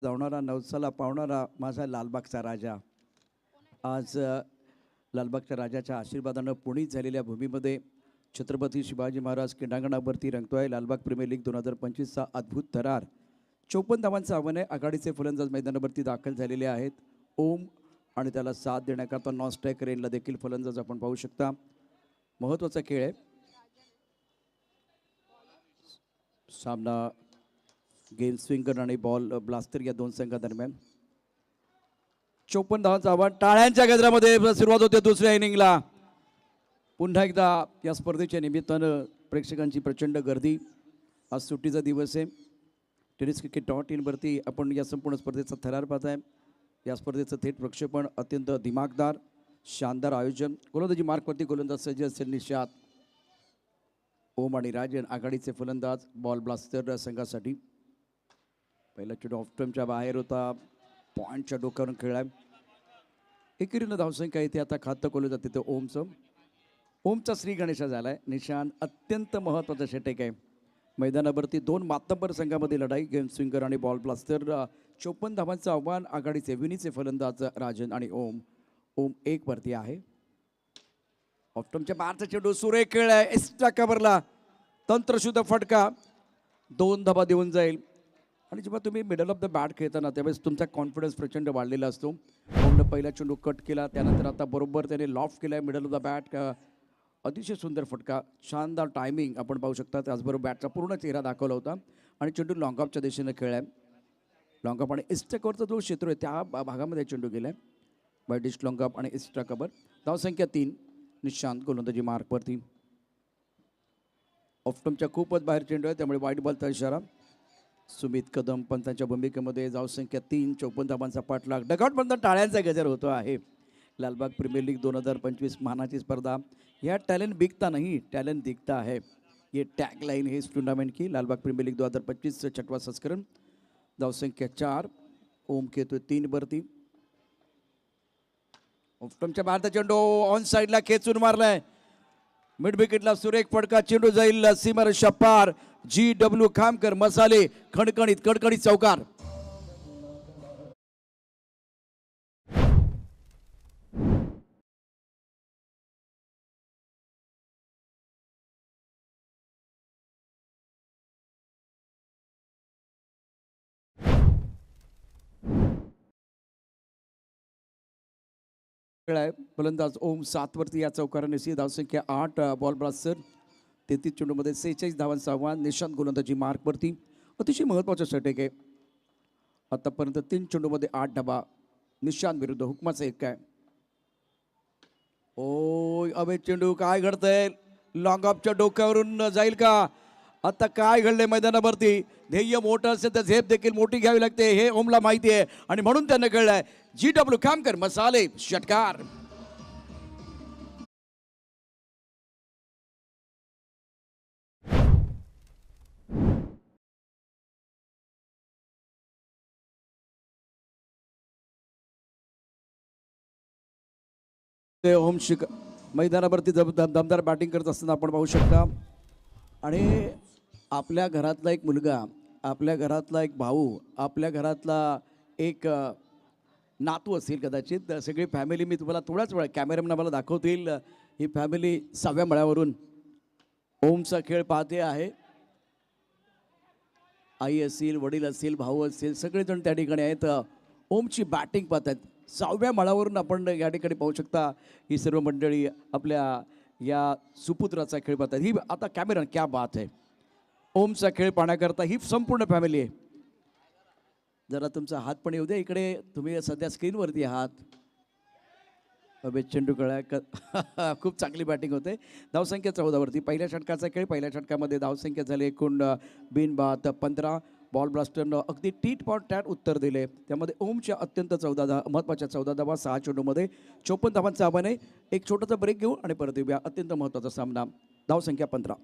जावणारा नवसाला पावणारा माझा लालबागचा राजा. आज लालबागच्या राजाच्या आशीर्वादानं पुणीत झालेल्या भूमीमध्ये छत्रपती शिवाजी महाराज क्रीडांगणावरती रंगतोय. लालबाग प्रीमियर लीग 2025चा अद्भुत थरार. 54 धावांचं आव्हान आहे. आघाडीचे फलंदाज मैदानावरती दाखल झालेले आहेत. ओम आणि त्याला साथ देण्याकरता नॉन स्ट्रायक रेनला देखील फलंदाज आपण पाहू शकता. महत्त्वाचा खेळ आहे. सामना गेम स्विंगर आणि बॉल ब्लास्टर या दोन संघादरम्यान. 54 धावांचं आव्हान. टाळ्यांच्या गजरामध्ये सुरुवात होते दुसऱ्या इनिंगला. पुन्हा एकदा या स्पर्धेच्या निमित्तानं प्रेक्षकांची प्रचंड गर्दी. आज सुट्टीचा दिवस आहे. tenniscricket.in वरती आपण या संपूर्ण स्पर्धेचा थरार पाहताय. या स्पर्धेचं थेट प्रक्षेपण अत्यंत दिमागदार शानदार आयोजन. गोलंदाजी मार्कवरती गोलंदाज सज्ज असेल निशात. ओम आणि राजन आघाडीचे फलंदाज. बॉल ब्लास्टर संघासाठी. पहिला चेंडू ऑफ स्टंपच्या बाहेर होता. पॉईंटच्या डोक्यावरून खेळलाय. एकेरीनं धावसंख्या इथे आता खातं खोललं जाते ते ओमचा श्री गणेशा झालाय. निशांत अत्यंत महत्त्वाचा षटक आहे. मैदानावरती दोन मातब्बर संघामध्ये लढाई. गेम स्विंगर आणि बॉल ब्लास्टर. 54 धावांचं आव्हान. आघाडीचे विनीचे फलंदाज राजन आणि ओम 1 वरती आहे. ऑफ स्टंपच्या बाहेरचा चेंडू सुरेख खेळ आहे. एक्स्ट्रा कव्हरला तंत्रशुद्ध फटका. 2 धावा देऊन जाईल. आणि जेव्हा तुम्ही मिडल ऑफ द बॅट खेळताना त्यावेळेस तुमचा कॉन्फिडन्स प्रचंड वाढलेला असतो. ओमनं पहिला चेंडू कट केला. त्यानंतर आता बरोबर त्याने लॉफ्ट केला आहे मिडल ऑफ द बॅट. अतिशय सुंदर फटका. शानदार टायमिंग आपण पाहू शकता. त्याचबरोबर बॅटचा पूर्ण चेहरा दाखवला होता. आणि चेंडू लॉंग ऑफच्या दिशेनं खेळ आहे. लॉंग ऑफ आणि इस्टा कव्हरचा जो क्षेत्र आहे त्या भागामध्ये चेंडू गेला आहे. बाय डिश लॉंग ऑफ आणि इस्टा कव्हर. धावसंख्या 3. निशांत गोलंदाजी मार्कवरती. ऑफ स्टंपच्या खूपच बाहेर चेंडू आहे त्यामुळे वाईट बॉलचा इशारा. सुमित कदम पंतांच्या भूमिकेमध्ये. धावसंख्या 3. 54 धावांचा पाठलाग. डगआउटमधून टाळ्यांचा गजर होतो आहे. लालबाग प्रीमियर लीग 2025 मानाची स्पर्धा. यह टैलेंट बिकता नहीं टैलेंट दिखता है. ये टैग लाइन है इस टूर्नामेंट की. लालबाग प्रीमियर लीग 2025 छठवां संस्करण. धावसंख्या 4. ओम खेळतोय 3 वरती. ऑफ स्टंपच्या बाहेरचा चेंडू ऑन साईडला खेचून मारलाय. मिड विकेटला सुरेख फटका. चेंडू जाईल सीमार शपार. GW खामकर मसाले कडकडीत चौकार. फलंदाज ओम 7 वरती या चौकाराने. धावसंख्या 8. बॉल ब्लास्टर 33 चेंडूमध्ये 46 धावांचं आव्हान. निशांत गोलंदाजी मार्कवरती. अतिशय महत्त्वाचं षटक आहे. आतापर्यंत 3 चेंडूमध्ये 8 धावा. निशांत विरुद्ध हुकमाचा 1 आहे. ओ अभय चेंडू काय घडतंय. लॉंग ऑफच्या डोक्यावरून जाईल का. आता काय घडलंय मैदानावरती. ध्येय मोठं असेल तर झेप देखील मोठी घ्यावी लागते हे ओमला माहिती आहे. आणि म्हणून त्यानं कळलंय. GW खामकर मसाले षटकार. ओम मैदानावरती दमदार बॅटिंग करत असताना आपण पाहू शकता. आणि आपल्या घरातला एक मुलगा, आपल्या घरातला एक भाऊ, आपल्या घरातला एक नातू असेल कदाचित. सगळी फॅमिली मी तुम्हाला थोड्याच वेळा कॅमेरामॅन मला दाखवतील. ही फॅमिली 6व्या मळ्यावरून ओमचा खेळ पाहते आहे. आई असतील, वडील असतील, भाऊ असतील, सगळेजण त्या ठिकाणी आहेत. ओमची बॅटिंग पाहत आहेत. 6व्या माळावरून आपण या ठिकाणी पाहू शकता ही सर्व मंडळी आपल्या या सुपुत्राचा खेळ पाहतात. ही आता कॅमेरा क्या बात आहे. ओमचा खेळ पाहण्याकरता ही संपूर्ण फॅमिली आहे. जरा तुमचा हात पण येऊ द्या इकडे. तुम्ही सध्या स्क्रीनवरती आहात. अभेद चेंडू खूप चांगली बॅटिंग होते. धावसंख्या 14वरती. पहिल्या षटकाचा खेळ. पहिल्या षटकामध्ये धावसंख्या झाली एकूण बिनबाद 15. बॉल ब्लास्टरनं अगदी टीट पॉट टॅट उत्तर दिले. त्यामध्ये ओमच्या अत्यंत 14 महत्त्वाच्या 14 धावा 6 चेंडूमध्ये 54 धावांचं आव्हान आहे. एक छोटासा ब्रेक घेऊ आणि परत येऊया. अत्यंत महत्त्वाचा सामना. धावसंख्या 15.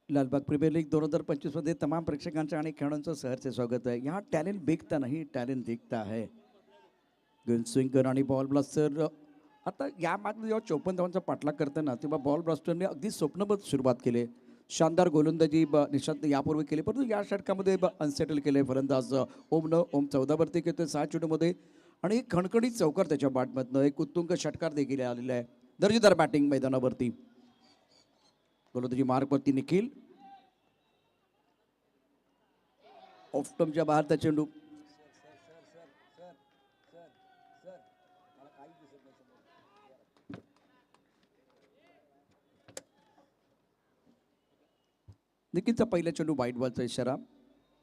लालबाग प्रीमियर लीग 2025मध्ये तमाम प्रेक्षकांचं आणि खेळाडूंचं सहर्ष स्वागत आहे. यहाँ टॅलेंट बिकता नाही, टॅलेंट दिखता है. गेन स्विंगर आणि बॉल ब्लास्टर. आता या मॅचमध्ये जेव्हा 54 धावांचा पाठलाग करताना तेव्हा बॉल ब्लास्टरने अगदी स्वप्नबद्ध सुरुवात केली. शानदार गोलंदाजी निशांत यापूर्वी केली, परंतु या षटकामध्ये अनसेटल केले फलंदाज ओमनं. ओम 14वरती घेतोय 6 चेंडूमध्ये आणि एक खणखणीत चौकार त्याच्या बॅटमधनं. एक उत्तुंग षटकार देखील आलेला आहे. दर्जेदार बॅटिंग मैदानावरती. गोलंदाजी मार्कवरती निखिल. ऑफ टर्मच्या बाहेरचा चेंडू. निखिलचा पहिला चेंडू वाईट बॉलचा इशारा.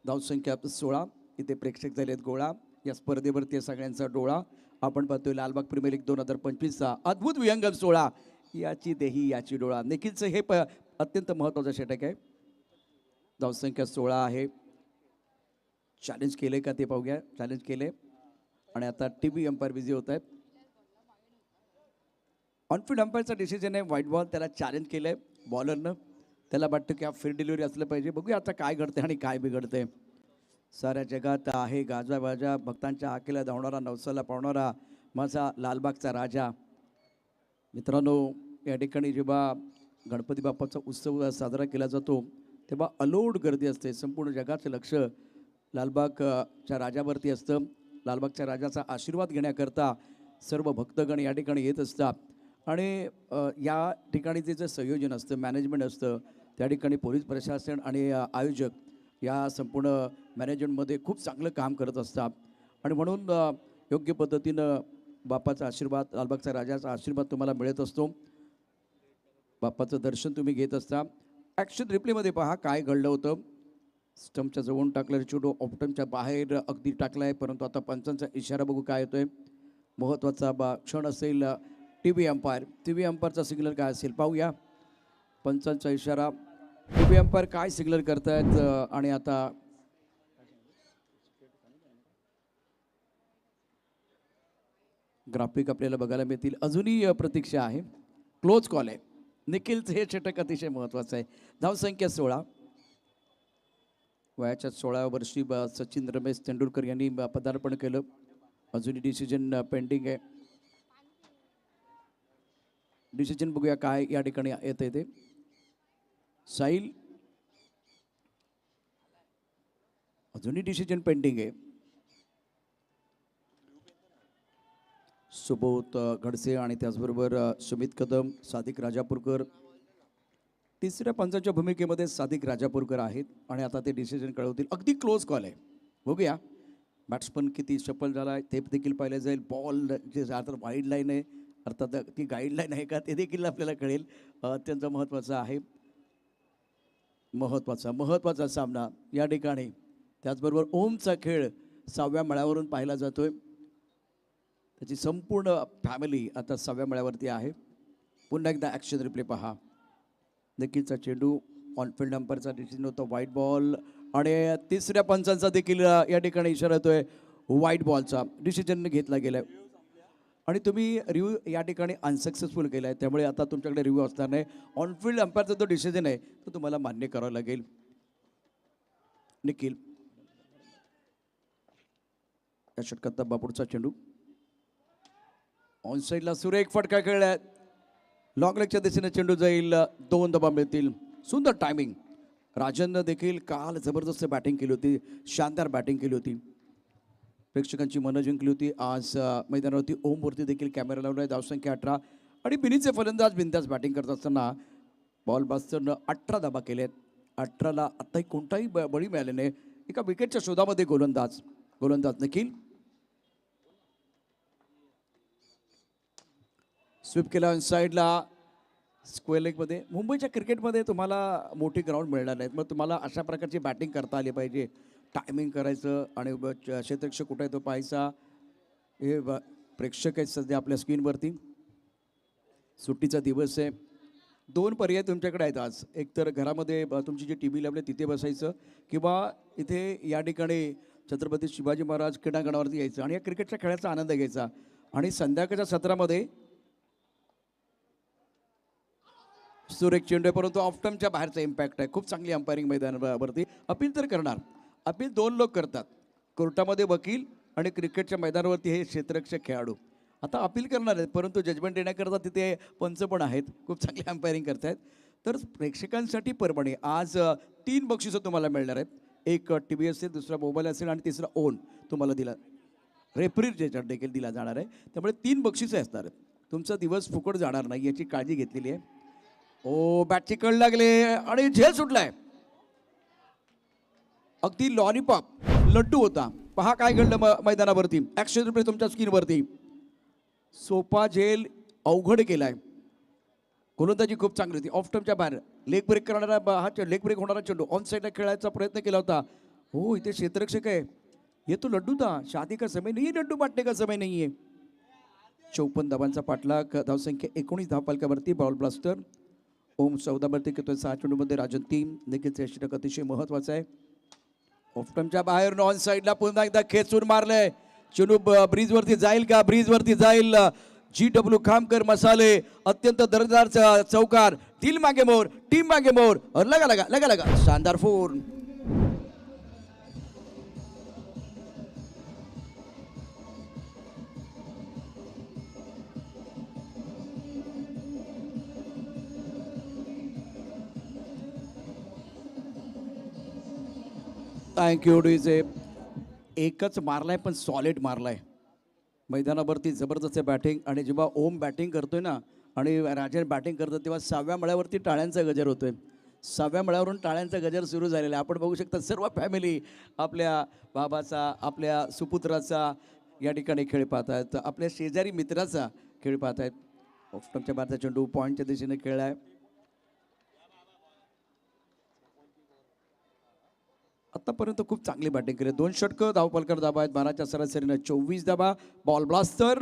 धावसंख्या 16. इथे प्रेक्षक झालेत गोळा. या स्पर्धेवरती सगळ्यांचा डोळा. आपण पाहतोय लालबाग प्रीमियर लीग 2025चा अद्भुत विहंगम सोहळा. याची देही याची डोळा. निखिलचं हे अत्यंत महत्त्वाचं षटक आहे. धावसंख्या 16 आहे. चॅलेंज केले का ते पाहूया. चॅलेंज केले आणि आता टीव्ही अंपायर बिझी होत आहेत. ऑनफिल्ड अंपायरचा डिसिजन आहे व्हाईट बॉल. त्याला चॅलेंज केलंय बॉलरनं. त्याला वाटतं की फील्ड डिलिव्हरी असलं पाहिजे. बघूया आता काय घडते आणि काय बिघडते. साऱ्या जगात आहे गाजा बाजा. भक्तांच्या आकेला धावणारा, नवसाला पावणारा माझा लालबागचा राजा. मित्रांनो, या ठिकाणी जेव्हा गणपती बाप्पाचा उत्सव साजरा केला जातो तेव्हा अलोट गर्दी असते. संपूर्ण जगाचं लक्ष लालबागच्या राजावरती असतं. लालबागच्या राजाचा आशीर्वाद घेण्याकरता सर्व भक्तगण या ठिकाणी येत असतात. आणि या ठिकाणी जे संयोजन असतं, मॅनेजमेंट असतं, त्या ठिकाणी पोलीस प्रशासन आणि आयोजक या संपूर्ण मॅनेजमेंटमध्ये खूप चांगलं काम करत असतात. आणि म्हणून योग्य पद्धतीनं बाप्पाचा आशीर्वाद, लालबागचा राजाचा आशीर्वाद तुम्हाला मिळत असतो. बाप्पाचं दर्शन तुम्ही घेत असता. ॲक्शन रिप्लेमध्ये पहा काय घडलं होतं. स्टंपच्या जवळून टाकलेला चेंडू ऑप्टमच्या बाहेर अगदी टाकला आहे, परंतु आता पंचांचा इशारा बघू काय येतोय. महत्त्वाचा क्षण असेल. TV umpire. टीव्ही अंपायरचा सिग्नल काय असेल पाहूया. पंचांचा इशारा. टीव्ही अंपायर काय सिग्नल करतायत. आणि आता ग्राफिक आपल्याला बघायला मिळतील. अजूनही प्रतीक्षा आहे. क्लोज कॉल आहे. निखिलचं हे षटक अतिशय महत्त्वाचं आहे. धावसंख्या 16. वयाच्या 16व्या वर्षी सचिन रमेश तेंडुलकर यांनी पदार्पण केलं. अजूनही डिसिजन पेंडिंग आहे. डिसिजन बघूया काय या ठिकाणी येत आहे ते. साहिल. अजूनही डिसिजन पेंडिंग आहे. सुबोध घडसे आणि त्याचबरोबर सुमित कदम, सादिक राजापूरकर. तिसऱ्या पंचांच्या भूमिकेमध्ये सादिक राजापूरकर आहेत आणि आता ते डिसिजन कळवतील. अगदी क्लोज कॉल आहे. बघूया बॅट्समन किती सफल झाला आहे ते देखील पाहिलं जाईल. बॉल जे अर्थात वाईड लाईन आहे, अर्थात ती गाईडलाईन आहे का ते देखील आपल्याला कळेल. अत्यंत महत्त्वाचं आहे. महत्त्वाचा सामना या ठिकाणी. त्याचबरोबर ओमचा खेळ 6व्या मळ्यावरून पाहिला जातोय. त्याची संपूर्ण फॅमिली आता 6व्या मळ्यावरती आहे. पुन्हा एकदा ॲक्शन रिप्ले पहा. निखिलचा चेंडू ऑनफिल्ड अंपायरचा डिसिजन होता व्हाईट बॉल आणि तिसऱ्या पंचांचा देखील या ठिकाणी इशारा येतोय व्हाईट बॉलचा. डिसिजन घेतला गेलाय आणि तुम्ही रिव्ह्यू या ठिकाणी अनसक्सेसफुल केला आहे, त्यामुळे आता तुमच्याकडे रिव्ह्यू असणार नाही. ऑनफिल्ड अंपायरचा जो डिसिजन आहे तो तुम्हाला मान्य करावा लागेल. निखिल, या षटकात तब्बापुरचा चेंडू ऑन साईडला सुरेख फटका खेळलाय. लॉंग लेगच्या दिशेने चेंडू जाईल. 2 धावा मिळतील. सुंदर टायमिंग. राजननं देखील काल जबरदस्त बॅटिंग केली होती, शानदार बॅटिंग केली होती, प्रेक्षकांची मनं जिंकली होती. आज मैदानावरती ओमवरती देखील कॅमेरा लावला आहे. धावसंख्या 18 आणि बिनीचे फलंदाज बिनधास्त बॅटिंग करत असताना बॉल बास्टरनं 18 धावा केलेत. 18ला आत्ताही कोणताही बळी मिळाले नाही. एका विकेटच्या शोधामध्ये गोलंदाज निखिल स्वीप केला साईडला स्क्वेअर लेगमध्ये. मुंबईच्या क्रिकेटमध्ये तुम्हाला मोठी ग्राउंड मिळणार नाहीत, मग तुम्हाला अशा प्रकारची बॅटिंग करता आली पाहिजे. टायमिंग करायचं आणि क्षेत्ररक्षक कुठे आहे तो पाहायचा. हे प्रेक्षक आहेत सध्या आपल्या स्क्रीनवरती. सुट्टीचा दिवस आहे. 2 पर्याय तुमच्याकडे आहेत आज. एक तर घरामध्ये तुमची जी टी व्ही लावली तिथे बसायचं किंवा इथे या ठिकाणी छत्रपती शिवाजी महाराज क्रीडांगणावरती यायचं आणि या क्रिकेटच्या खेळाचा आनंद घ्यायचा. आणि संध्याकाळच्या सत्रामध्ये सुरेख चेंडू आहे, परंतु ऑफ्टमच्या बाहेरचा इम्पॅक्ट आहे. खूप चांगली अंपायरिंग मैदानावरती. अपील तर करणार. अपील 2 लोक करतात, कोर्टामध्ये वकील आणि क्रिकेटच्या मैदानावरती हे क्षेत्ररक्षक खेळाडू. आता अपील करणार आहेत, परंतु जजमेंट देण्याकरता तिथे पंच पण आहेत, खूप चांगली अंपायरिंग करतायत. तर प्रेक्षकांसाठी पर्वणी आज 3 बक्षिसं तुम्हाला मिळणार आहेत. एक टी व्ही असेल, दुसरा मोबाईल असेल आणि तिसरा ओन तुम्हाला दिला रेफ्रिजरेटर देखील दिला जाणार आहे. त्यामुळे 3 बक्षिसं असणार आहेत. तुमचा दिवस फुकट जाणार नाही याची काळजी घेतलेली आहे. ओ बॅटची कळ लागले आणि झेल सुटलाय. अगदी लॉलीपॉप लड्डू होता. पहा काय घडलं मैदानावरती. ॲक्शन रिप्ले तुमच्या स्क्रीनवरती. सोपा झेल अवघड केलाय. गोलंदाजी खूप चांगली होती. ऑफ टर्मच्या बाहेर लेग ब्रेक करणारा हा लेग ब्रेक होणारा चेंडू ऑन साईडला खेळायचा प्रयत्न केला होता. हो इथे क्षेत्ररक्षक आहे. ये तो लड्डू था. शादी का समय नहीं, लड्डू बांटने का समय नहीं है. 54 धावांचा पाठलाग. धावसंख्या 19 धावफलकावरती. बॉल ब्लास्टर ओम 14 वरती घेतोय. 6 चेंडूमध्ये राजन 3. निखिलचे षटक अतिशय महत्वाचं आहे. ऑफ टर्मच्या बाहेर ऑन साईडला पुन्हा एकदा खेचून मारलंय. चेंडू ब्रिजवरती जाईल का? ब्रिजवरती जाईल. GW खामकर मसाले अत्यंत दर्जेदार चौकार. दिल मागे मोर, टीम मागे मोर. और लगा लगा लगा लगा शानदार फोर. Thank you DJ. एकच मारलाय पण सॉलिड मारलाय. मैदानावरती जबरदस्त बॅटिंग. आणि जेव्हा ओम बॅटिंग करतोय ना आणि राजन बॅटिंग करतो तेव्हा 6व्या मळ्यावरती टाळ्यांचा गजर होतोय. 6व्या मळ्यावरून टाळ्यांचा गजर सुरू झालेला आहे. आपण बघू शकता सर्व फॅमिली आपल्या बाबाचा, आपल्या सुपुत्राचा या ठिकाणी खेळ पाहत आहेत. आपल्या शेजारी मित्राचा खेळ पाहत आहेत. ऑफटमच्या बाहेरचा चेंडू पॉईंटच्या दिशेने खेळलाय. आतापर्यंत खूप चांगली बॅटिंग केली. 2 षटकं. धावफलकर धाबा आहेत 12च्या सरासरीनं 24 धाबा. बॉल ब्लास्टर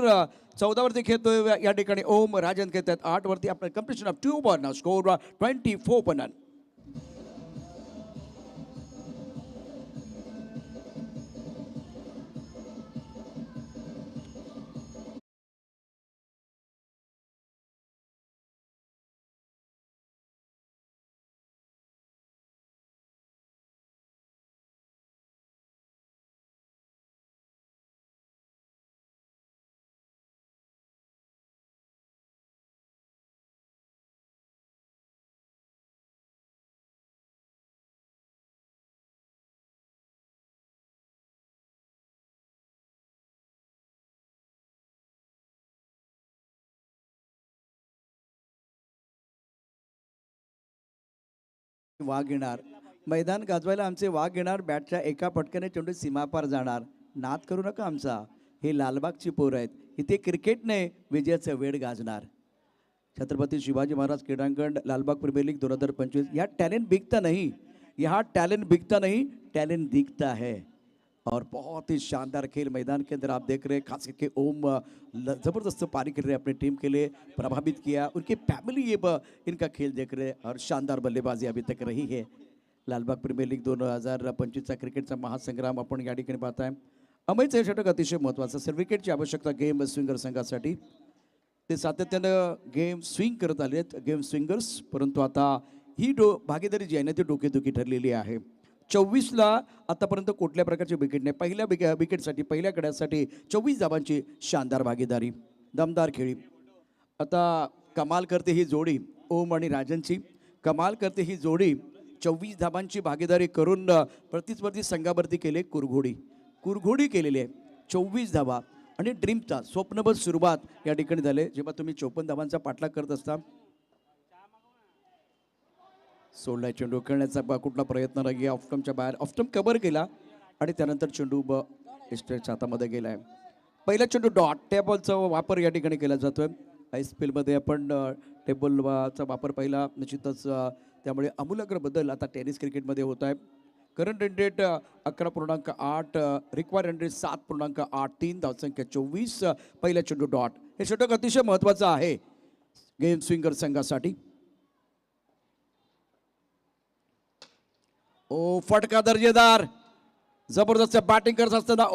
14 वरती खेळतोय या ठिकाणी ओम. राजन खेळत आहेत 8 वरती. आपलं completion of 2 ball. Now score 24 for none. वाघ येणार. मैदान गाजवायला आमचे वाघ येणार. बॅटच्या एका फटक्याने चेंडू सीमापार जाणार. नाद करू नका आमचा. हे लालबागची पोरं आहेत. इथे क्रिकेटने विजयाचं वेळ गाजणार. छत्रपति शिवाजी महाराज क्रीडांगण लालबाग प्रीमियर लीग 2025. यहाँ टैलेंट बिकता नहीं, यहाँ टैलेंट बिकता नहीं, टैलेंट दिखता है. और बहुत ही शानदार खेल मैदान के अंदर आप देख रहे हैं. खास करके ओम ज़बरदस्त पारी कर रहे हैं अपने टीम के लिए. प्रभावित किया उनकी फैमिली. ये इनका खेल देख रहे हैं और शानदार बल्लेबाजी अभी तक रही है. लालबाग प्रीमियर लीग 2025चा क्रिकेटचा महासंग्राम आपण या ठिकाणी पाहताय. अमयचं हे षटक अतिशय महत्त्वाचं असेल. विकेटची आवश्यकता गेम स्विंगर संघासाठी. ते सातत्यानं गेम स्विंग करत आलेत गेम स्विंगर्स, परंतु आता ही भागीदारी जी आहे ना ती डोकेदुखी ठरलेली आहे. 24ला आतापर्यंत कुठल्या प्रकारची विकेट नाही. पहिल्या विकेटसाठी पहिल्या गड्यासाठी 24 धावांची शानदार भागीदारी, दमदार खेळी. आता कमाल करते ही जोडी ओम आणि राजनची. कमाल करते ही जोडी 24 धावांची भागीदारी करून प्रतिस्पर्धी संघावरती केले कुरघोडी केलेली आहे. 24 धावा आणि ड्रीमचा स्वप्नबद्ध सुरुवात या ठिकाणी झाले. जेव्हा तुम्ही 54 धावांचा पाठलाग करत असता, सोडलाय चेंडू, खेळण्याचा कुठला प्रयत्न नाही. ऑफस्टम्पच्या बाहेर, ऑफस्टम्प कव्हर केला आणि त्यानंतर चेंडू एस्ट्रेच्या हातामध्ये गेलाय. पहिला चेंडू डॉट टेबलचा वापर या ठिकाणी केला जातोय. ISPLमध्ये आपण टेबलचा वापर पहिला निश्चितच, त्यामुळे आमूलाग्र बदल आता टेनिस क्रिकेटमध्ये होत आहे. Current run rate 11.8, required run rate 7.83, धावसंख्या 24. पहिला चेंडू डॉट. हे षटक अतिशय महत्त्वाचं आहे गेम स्विंगर संघासाठी. ओ फटका दर्जेदार, जबरदस्त बॅटिंग करत असताना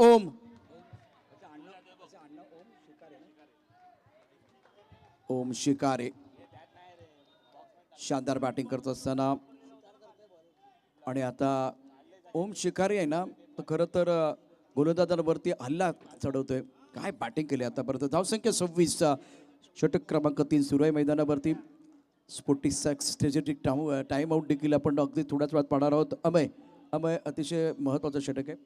ओम शिकारे शानदार बॅटिंग करत असताना. आणि आता ओम शिकारे आहे ना, तर खरं तर गोलंदाजांवरती हल्ला चढवतोय. काय बॅटिंग केली आतापर्यंत. धावसंख्या 26. षटक क्रमांक 3 सुरू आहे मैदानावरती. 46 स्ट्रॅटेजिक टाइम आउट देखील आपण अगदी थोड्याच वेळात पाहणार आहोत. अमय अतिशय महत्त्वाचं षटक आहे.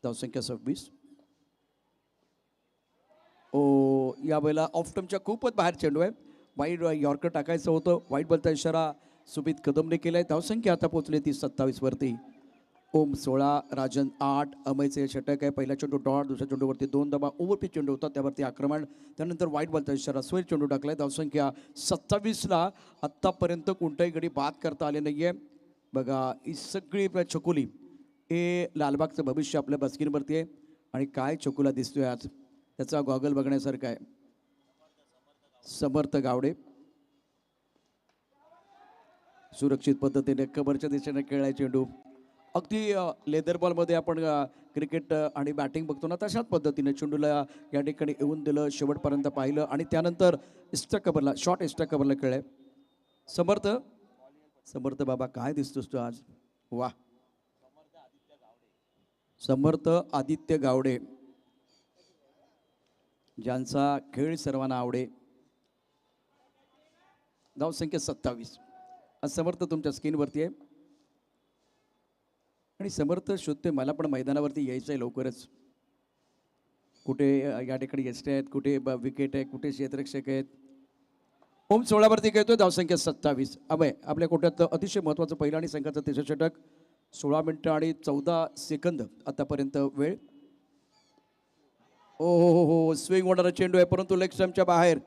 धावसंख्या 26. यावेळेला ऑफस्टम्पच्या खूपच बाहेर चेंडू आहे. वाईड यॉर्कर टाकायचं होतं. वाईड बॉलचा इशारा सुमित कदमने केलाय. धावसंख्या आता पोहोचली ती 27 वरती. ओम 16, राजन 8. अमयचे षटक आहे. पहिला चेंडू डॉट, दुसऱ्या चेंडूवरती 2 धावा. ओव्हरपिच चेंडू होता, त्यावरती आक्रमण. त्यानंतर वाईड बॉलचा इशारा, स्वेर चेंडू टाकलाय. धावसंख्या 27ला. आत्तापर्यंत कोणताही गडी बाद करता आले नाहीये. बघा ही सगळी चकोली, हे लालबागचं भविष्य आपल्या बस्किनवरती आहे. आणि काय चकोला दिसतोय आज, त्याचा गॉगल बघण्यासारखा आहे. समर्थ गावडे सुरक्षित पद्धतीने कबरच्या दिशेने खेळलाय चेंडू. अगदी लेदर बॉलमध्ये आपण क्रिकेट आणि बॅटिंग बघतो ना, तशाच पद्धतीने चेंडूला या ठिकाणी येऊन दिलं, शेवटपर्यंत पाहिलं आणि त्यानंतर एक्स्ट्रा कव्हरला, शॉर्ट एक्स्ट्रा कव्हरला खेळलाय. समर्थ बाबा काय दिसतोस तू आज. वा, समर्थ आदित्य गावडे, ज्यांचा खेळ सर्वांना आवडे. धावसंख्या 27. समर्थ तुमच्या स्क्रीनवरती आहे. आणि समर्थ शोधतोय मला पण मैदानावरती यायचं आहे लवकरच. कुठे या ठिकाणी एसटे आहेत, कुठे विकेट आहे, कुठे क्षेत्ररक्षक आहेत. ओम 16वरती खेळतोय. धावसंख्या 27. अभय आपल्या कोट्यात अतिशय महत्त्वाचं पहिलं आणि संघाचं तिसरं षटक. 16 मिनिटं आणि 14 सेकंद आतापर्यंत वेळ. हो स्विंग होणारा चेंडू आहे, परंतु लेग स्टंपच्या बाहेर.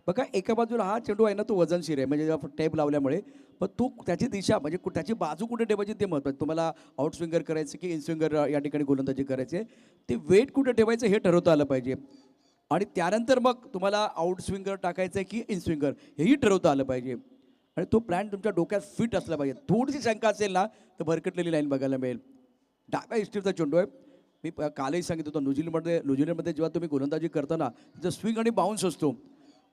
बघा एका बाजूला हा चेंडू आहे ना, तो वजनशीर आहे, म्हणजे टेप लावल्यामुळे. पण तो त्याची दिशा म्हणजे त्याची बाजू कुठे ठेवायची ते महत्त्वाचं. तुम्हाला आउट स्विंगर करायचं की इन स्विंगर या ठिकाणी गोलंदाजी करायची, ते वेट कुठे ठेवायचं हे ठरवता आलं पाहिजे. आणि त्यानंतर मग तुम्हाला आउट स्विंगर टाकायचं आहे की इन स्विंगर हेही ठरवता आलं पाहिजे. आणि तो प्लॅन तुमच्या डोक्यात फिट असला पाहिजे. थोडीशी शंका असेल ना तर भरकटलेली लाईन बघायला मिळेल. डाव्या इस्टीचा चेंडू आहे. मी कालही सांगितलं होतं, न्यूझीलंडमध्ये जेव्हा तुम्ही गोलंदाजी करताना तिथं स्विंग आणि बाउन्स असतो.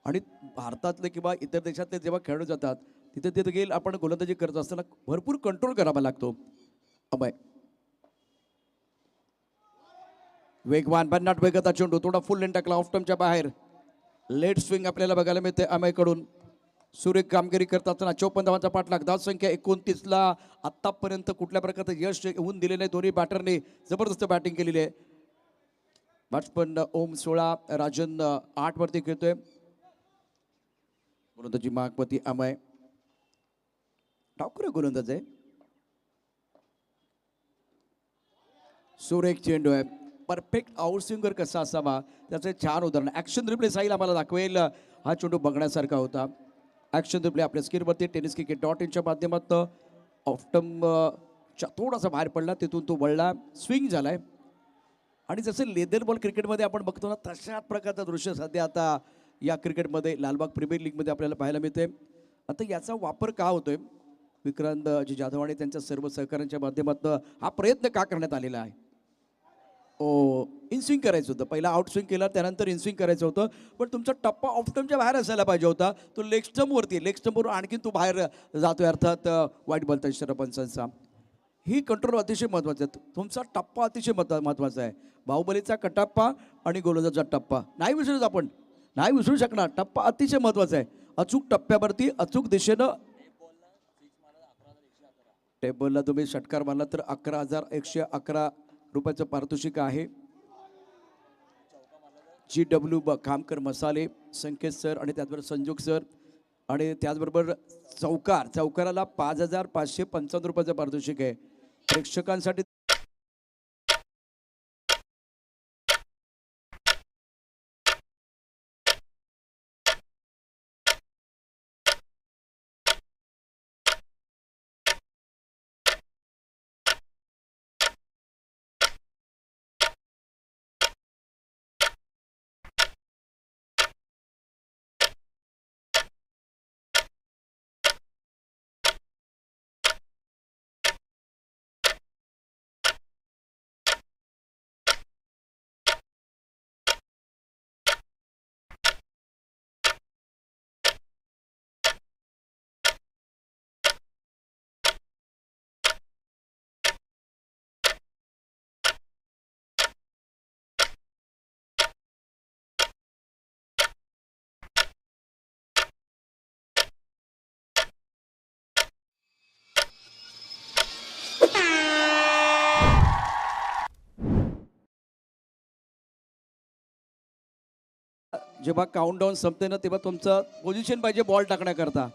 आणि भारतातले किंवा इतर देशातले जेव्हा खेळले जातात तिथे देखील आपण गोलंदाजी करत असताना भरपूर कंट्रोल करावा लागतो. अमय वेगवान, भन्नाट वेगाचा चेंडू, थोडा फुल लेन टाकला ऑफस्टम्पच्या बाहेर. लेट स्विंग आपल्याला बघायला मिळते अमयकडून. सुरेख कामगिरी करत असताना 54 धावांचा पाठलाग. धावसंख्या 29ला. आत्तापर्यंत कुठल्या प्रकारचं यश येऊन दिले नाही. दोन्ही बॅटरने जबरदस्त बॅटिंग केलेली आहे. बॅट्समन ओम 16, राजन 8 वरती खेळतोय. गोलंदाजी मागपती अमय. डावखुरा गोलंदाज आहे. सुरेख चेंडू आहे. परफेक्ट आउटस्विंगर कसा असावा त्याचं छान उदाहरण. ॲक्शन रिप्ले साईल आम्हाला दाखवेल. हा चेंडू बघण्यासारखा होता. ॲक्शन रिप्ले आपल्या स्क्रीनवरती tenniskricket.in माध्यमातून. ऑफस्टम्पच्या थोडासा बाहेर पडला, तिथून तो वळला, स्विंग झालाय. आणि जसं लेदर बॉल क्रिकेटमध्ये आपण बघतो ना, तशाच प्रकारचं दृश्य सध्या आता या क्रिकेटमध्ये लालबाग प्रीमियर लीगमध्ये आपल्याला पाहायला मिळते. आता याचा वापर का होतोय विक्रांतजी जाधव आणि त्यांच्या सर्व सहकाऱ्यांच्या माध्यमातून हा प्रयत्न का करण्यात आलेला आहे? ओ इनस्विंग करायचं होतं, पहिला आउटस्विंग केला त्यानंतर इनस्विंग करायचं होतं, पण तुमचा टप्पा ऑफ स्टंपच्या बाहेर असायला पाहिजे होता. तो लेग स्टंपवरती, लेग स्टंपवर आणखीन तो बाहेर जातोय, अर्थात वाईट बॉलचा इशारा पंचांचा. ही कंट्रोल अतिशय महत्त्वाचं आहे. तुमचा टप्पा अतिशय महत्त्वाचा आहे. बाहुबलीचा कटप्पा आणि गोलंदाजा टप्पा नाही विसरूच, आपण नाही विसरू शकणार. टप्पा अतिशय महत्त्वाचा आहे. अचूक टप्प्यावरती अचूक दिशेनं टेबलला तुम्ही षटकार मारला तर 11,111 रुपयाचं पारितोषिक आहे. GW खामकर मसाले, संकेत सर आणि त्याचबरोबर संजोग सर आणि त्याचबरोबर चौकाराला 5,555 रुपयाचं पारितोषिक आहे. प्रेक्षकांसाठी जेव्हा काउंटडाऊन संपते ना तेव्हा तुमचं पोझिशन पाहिजे बॉल टाकण्याकरता.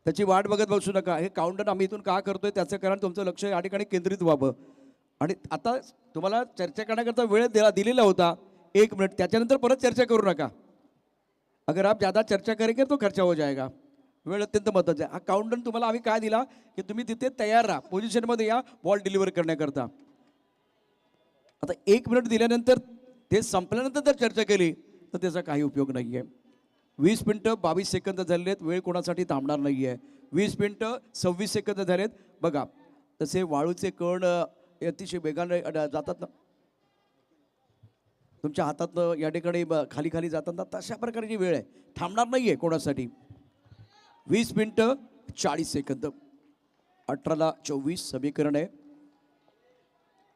त्याची वाट बघत बसू नका. हे काउंटडाऊन आम्ही इथून का करतोय त्याचं कारण तुमचं लक्ष या ठिकाणी केंद्रित व्हावं. आणि आता तुम्हाला चर्चा करण्याकरता वेळ दिलेला होता 1 मिनिट, त्याच्यानंतर परत चर्चा करू नका. अगर आप ज़्यादा चर्चा करेंगे तो खर्चा हो जाएगा. वेळ अत्यंत महत्त्वाचा आहे. हा काउंटडाऊन तुम्हाला आम्ही काय दिला की तुम्ही तिथे तयार राहा, पोझिशनमध्ये या बॉल डिलिव्हर करण्याकरता. आता 1 मिनिट दिल्यानंतर ते संपल्यानंतर जर चर्चा केली तर त्याचा काही उपयोग नाही आहे. 20 मिनिटं 22 सेकंद झालेले आहेत. वेळ कोणासाठी थांबणार नाही आहे. 20 मिनिटं 26 सेकंद झाले आहेत. बघा तसे वाळूचे कण अतिशय वेगाने जातात ना तुमच्या हातातनं, या ठिकाणी खाली खाली जातात ना, तशा प्रकारची वेळ आहे, थांबणार नाही आहे कोणासाठी. 20 मिनिटं 40 सेकंद. 18-24 समीकरण आहे.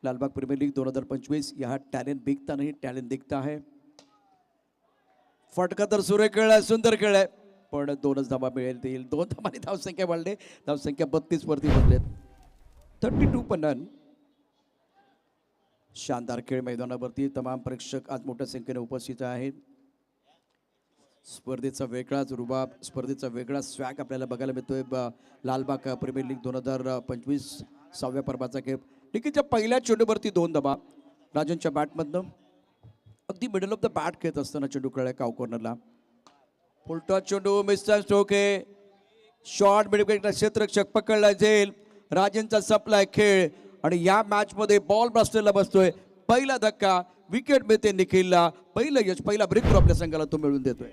Lalbaug premier league 2025. यहाँ टॅलेंट बिकता नहीं, टॅलेंट दिखता है. फटका तर सुरेख खेळ आहे, सुंदर खेळ आहे, पण 2च धावा मिळतील. 2 धावांनी धावसंख्या वाढले, धावसंख्या 32 वरती बदलेत. 32 पन्नान. शानदार खेळ मैदानावरती. तमाम प्रेक्षक आज मोठ्या संख्येने उपस्थित आहेत. स्पर्धेचा वेगळाच रुबाब, स्पर्धेचा वेगळा स्वॅग आपल्याला बघायला मिळतोय. लालबाग प्रीमियर लीग 2025 6व्या पर्वाचा खेळ. निखिलच्या पहिल्या चेंडूवरती 2 धावा राजनच्या बॅटमधनं. अगदी मिडल ऑफ द बॅट खेळत असताना चेंडू खेळला काव कॉर्नरला. फुलटॉ चेंडू, मिस्टर स्ट्रोक आहे. शॉर्ट मिडविकेट क्षेत्ररक्षक पकडला जाईल. राजनचा सप्लाय खेळ आणि या मॅचमध्ये बॉल ब्लास्टरला बसतोय. पहिला धक्का, विकेट मिळते निखिलला. पहिलं यश, पहिला ब्रेक थ्रू आपल्या संघाला तो मिळवून देतोय.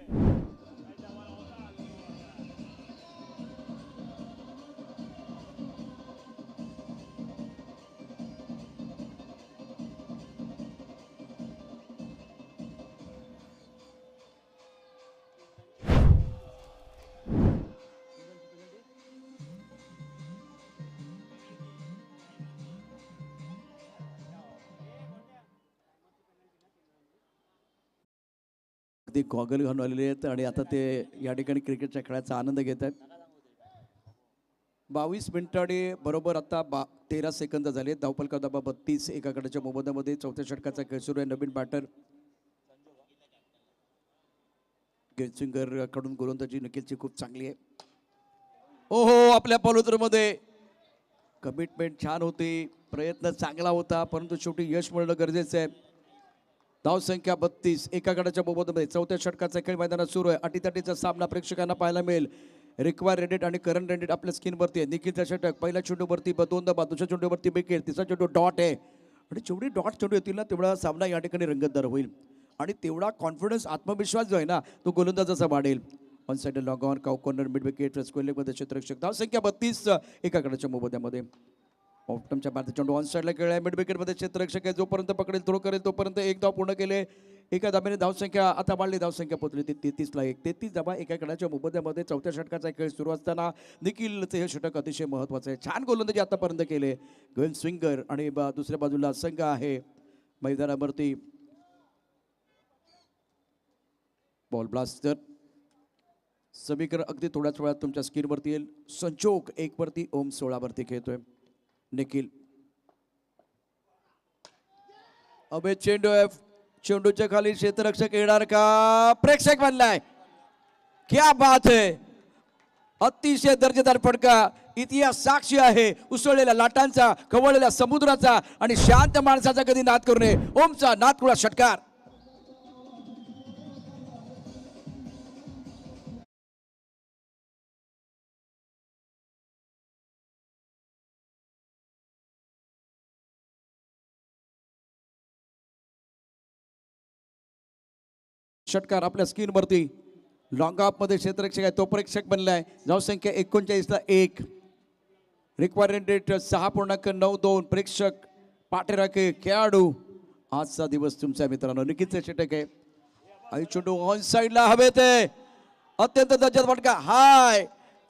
ते गॉगल घालून आलेले आहेत आणि आता ते या ठिकाणी क्रिकेटच्या खेळाचा आनंद घेत आहेत. 22 मिनिटं आणि बरोबर आता 13 सेकंद झाले. धावफलका धाबा 32 एकाकडेच्या मोबदल्यामध्ये. चौथ्या षटकाचा खेळ सुरू आहे. नवीन बॅटर गेटसिंगर कडून गोलंदाजी निखिलची खूप चांगली आहे. ओहो, आपल्या पॉलोत्रमध्ये कमिटमेंट छान होती, प्रयत्न चांगला होता, परंतु शेवटी यश मिळणं गरजेचं आहे. धावसंख्या 32 एकाकडेच्या मोबदल्यामध्ये. चौथ्या षटकाचा खेळ मैदानात सुरू आहे. अटीतटीचा सामना प्रेक्षकांना पाहायला मिळेल. रिक्वायर रेडेड आणि करंट रेडेड आपल्या स्क्रीनवरती आहे. निखिलचा षटक पहिल्या चेंडूवरती 2 धावा, दुसऱ्या चेंडूवरती विकेट, तिसरा चेंडू डॉट आहे. आणि जेवढी डॉट चेंडू येतील ना तेवढा सामना या ठिकाणी रंगतदार होईल आणि तेवढा कॉन्फिडन्स, आत्मविश्वास जो आहे ना तो गोलंदाजाचा वाढेल. On side long on cow corner mid wicket square लेगमध्ये क्षेत्ररक्षक धावसंख्या 32 एका गडाच्या मोबदल्यामध्ये. ऑप्टमच्या भारतीय चेंडू ऑन साइडला खेळलाय मिड विकेटमध्ये क्षेत्ररक्षक आहे जोपर्यंत पकडेल थ्रो करेल तोपर्यंत एक धाव पूर्ण केले. एका धाब्याने धावसंख्या आता वाढली धावसंख्या पोहोचली ती 33ला 1. 33 धाबा एका गडाच्या मोबदल्यामध्ये चौथ्या षटकाचा खेळ सुरू असताना निखिलचं हे षटक अतिशय महत्त्वाचं आहे. छान गोलंदाजी आतापर्यंत केले गोयल स्विंगर आणि दुसऱ्या बाजूला संघ आहे मैदानावरती बॉल ब्लास्टर. समीकरण अगदी थोड्याच वेळात तुमच्या स्क्रीनवरती येईल. संचोक 1 वरती ओम 16 वरती खेळतोय. निखिल अबे चेंडू आहे चेंडूच्या खाली क्षेत्ररक्षक येणार का प्रेक्षक बनलाय. क्या बात है अतिशय दर्जेदार फटका. इतिहास साक्षी आहे उसळलेल्या लाटांचा खवळलेल्या समुद्राचा आणि शांत माणसाचा कधी नाद करू नये. ओमचा नादखुळा षटकार. षटकार आपल्या स्क्रीनवरती लॉंग ऑफ मध्ये क्षेत्ररक्षक आहे तो प्रेक्षक बनलाय. धावसंख्या 39ला 1. Requirement rate 6.92. प्रेक्षक पाठीराखे खेळाडू आजचा दिवस तुमच्या मित्रांनो. निखिलचं षटक आहे आणि चेंडू ऑन साइडला हवेत आहे. अत्यंत दर्जाचा फटका high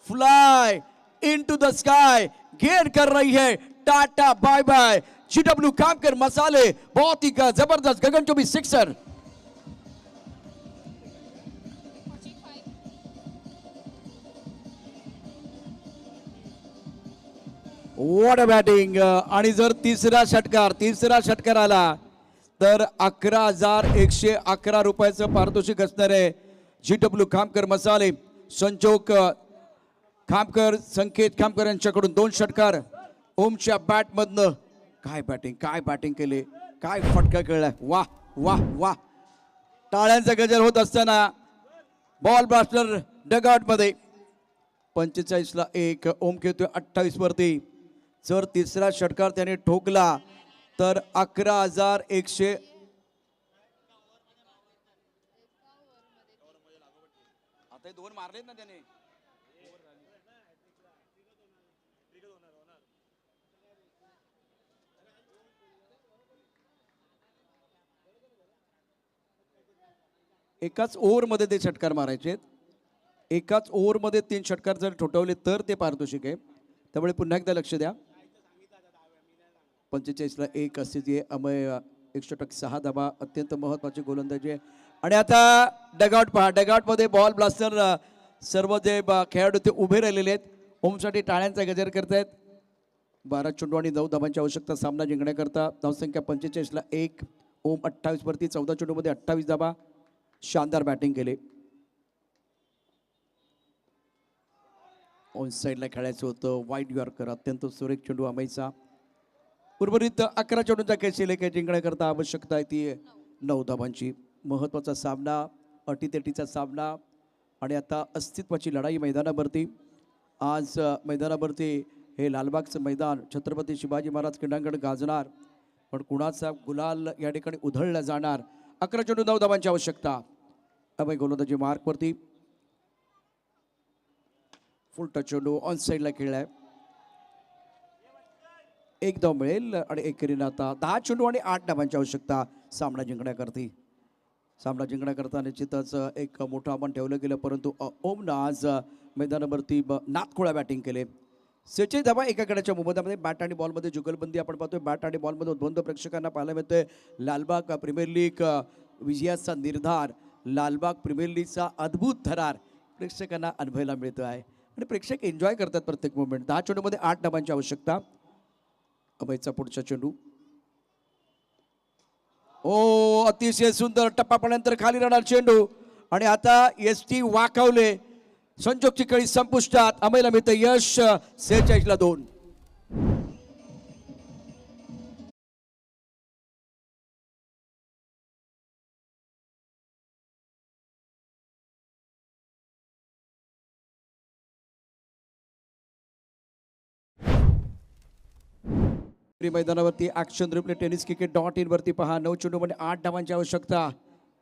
fly into the sky गेट कर रही है tata bye bye. GW Kamkar Masale बहुत ही जबरदस्त गगनचुंबी सिक्सर. What a batting. आणि जर तिसरा षटकार आला तर 11,111 रुपयाचं पारितोषिक असणार आहे. GW खामकर मसाले संचोक खामकर संकेत खामकर यांच्याकडून 2 षटकार. ओमच्या बॅटमधनं काय बॅटिंग केले काय फटका खेळलाय. वाह वाह वाह. टाळ्यांचा गजर होत असताना बॉल ब्लास्टर डगआउट मध्ये 45ला 1. ओम खेळतोय 28 वरती. जर तिसरा षटकार त्याने ठोकला तर 11,100 आता 2 मारलेत ना त्याने. एकाच ओव्हरमध्ये ते षटकार मारायचे. एकाच ओव्हरमध्ये 3 षटकार जर ठोठवले तर ते पारितोषिक आहे. त्यामुळे पुन्हा एकदा लक्ष द्या. 45ला 1 असते अमय 106 धाबा अत्यंत महत्वाची गोलंदाजी आहे. आणि आता डगआउट पहा. डगआउटमध्ये बॉल ब्लास्टर सर्व जे खेळाडू ते उभे राहिलेले आहेत. ओमसाठी टाळ्यांचा गजर करतायत. 12 चेंडू आणि 9 धाबांची आवश्यकता सामना जिंकण्याकरता. धावसंख्या 45ला 1. ओम 28 वरती 14 चेंडूमध्ये 28 धाबा. शानदार बॅटिंग केले. ऑन साइडला खेळायचं होतं. वाईट यॉर्कर अत्यंत सुरेख चेंडू अमयचा. उर्वरित 11 चेंडूंचा खेळ शिल्लक जिंकण्याकरता आवश्यकता आहे ती 9 धाबांची. महत्त्वाचा सामना अटीतटीचा सामना आणि आता अस्तित्वाची लढाई मैदानावरती. आज मैदानावरती हे लालबागचं मैदान छत्रपती शिवाजी महाराज क्रीडांगण गाजणार. पण कुणाचा गुलाल या ठिकाणी उधळला जाणार. 11 चेंडू 9 धाबांची आवश्यकता. अभय गोलंदाजी मार्कवरती. फुल टच चेंडू ऑन साइडला खेळलाय. 1 धाव मिळेल आणि एकेरीनं आता 10 चेंडू आणि 8 धाबांची आवश्यकता सामना जिंकण्याकरता निश्चितच एक मोठं आव्हान ठेवलं गेलं. परंतु ओमनं आज मैदानावरती नादखुळा बॅटिंग केले. 46 धाबा एका गडाच्या मोबदल्यामध्ये. बॅट आणि बॉलमध्ये जुगलबंदी आपण पाहतोय. बॅट आणि बॉलमध्ये उद्वंद प्रेक्षकांना पाहायला मिळतोय. लालबाग प्रीमियर लीग विजयाचा निर्धार. लालबाग प्रीमियर लीगचा अद्भुत थरार प्रेक्षकांना अनुभवायला मिळतो आहे आणि प्रेक्षक एन्जॉय करतात प्रत्येक मोमेंट. 10 चेंडूमध्ये 8 धाबांची आवश्यकता. अभयचा पुढचा चेंडू अतिशय सुंदर टप्पापर्यंत खाली राहणार चेंडू आणि आता ST वाकवले. संजोगची कळी संपुष्टात. अमयला मिळतं यश 46ला 2. मैदानावरती ॲक्शन रिप्ले टेनिस cricket.in वरती पहा. 9 चेंडूमध्ये 8 धावांची आवश्यकता.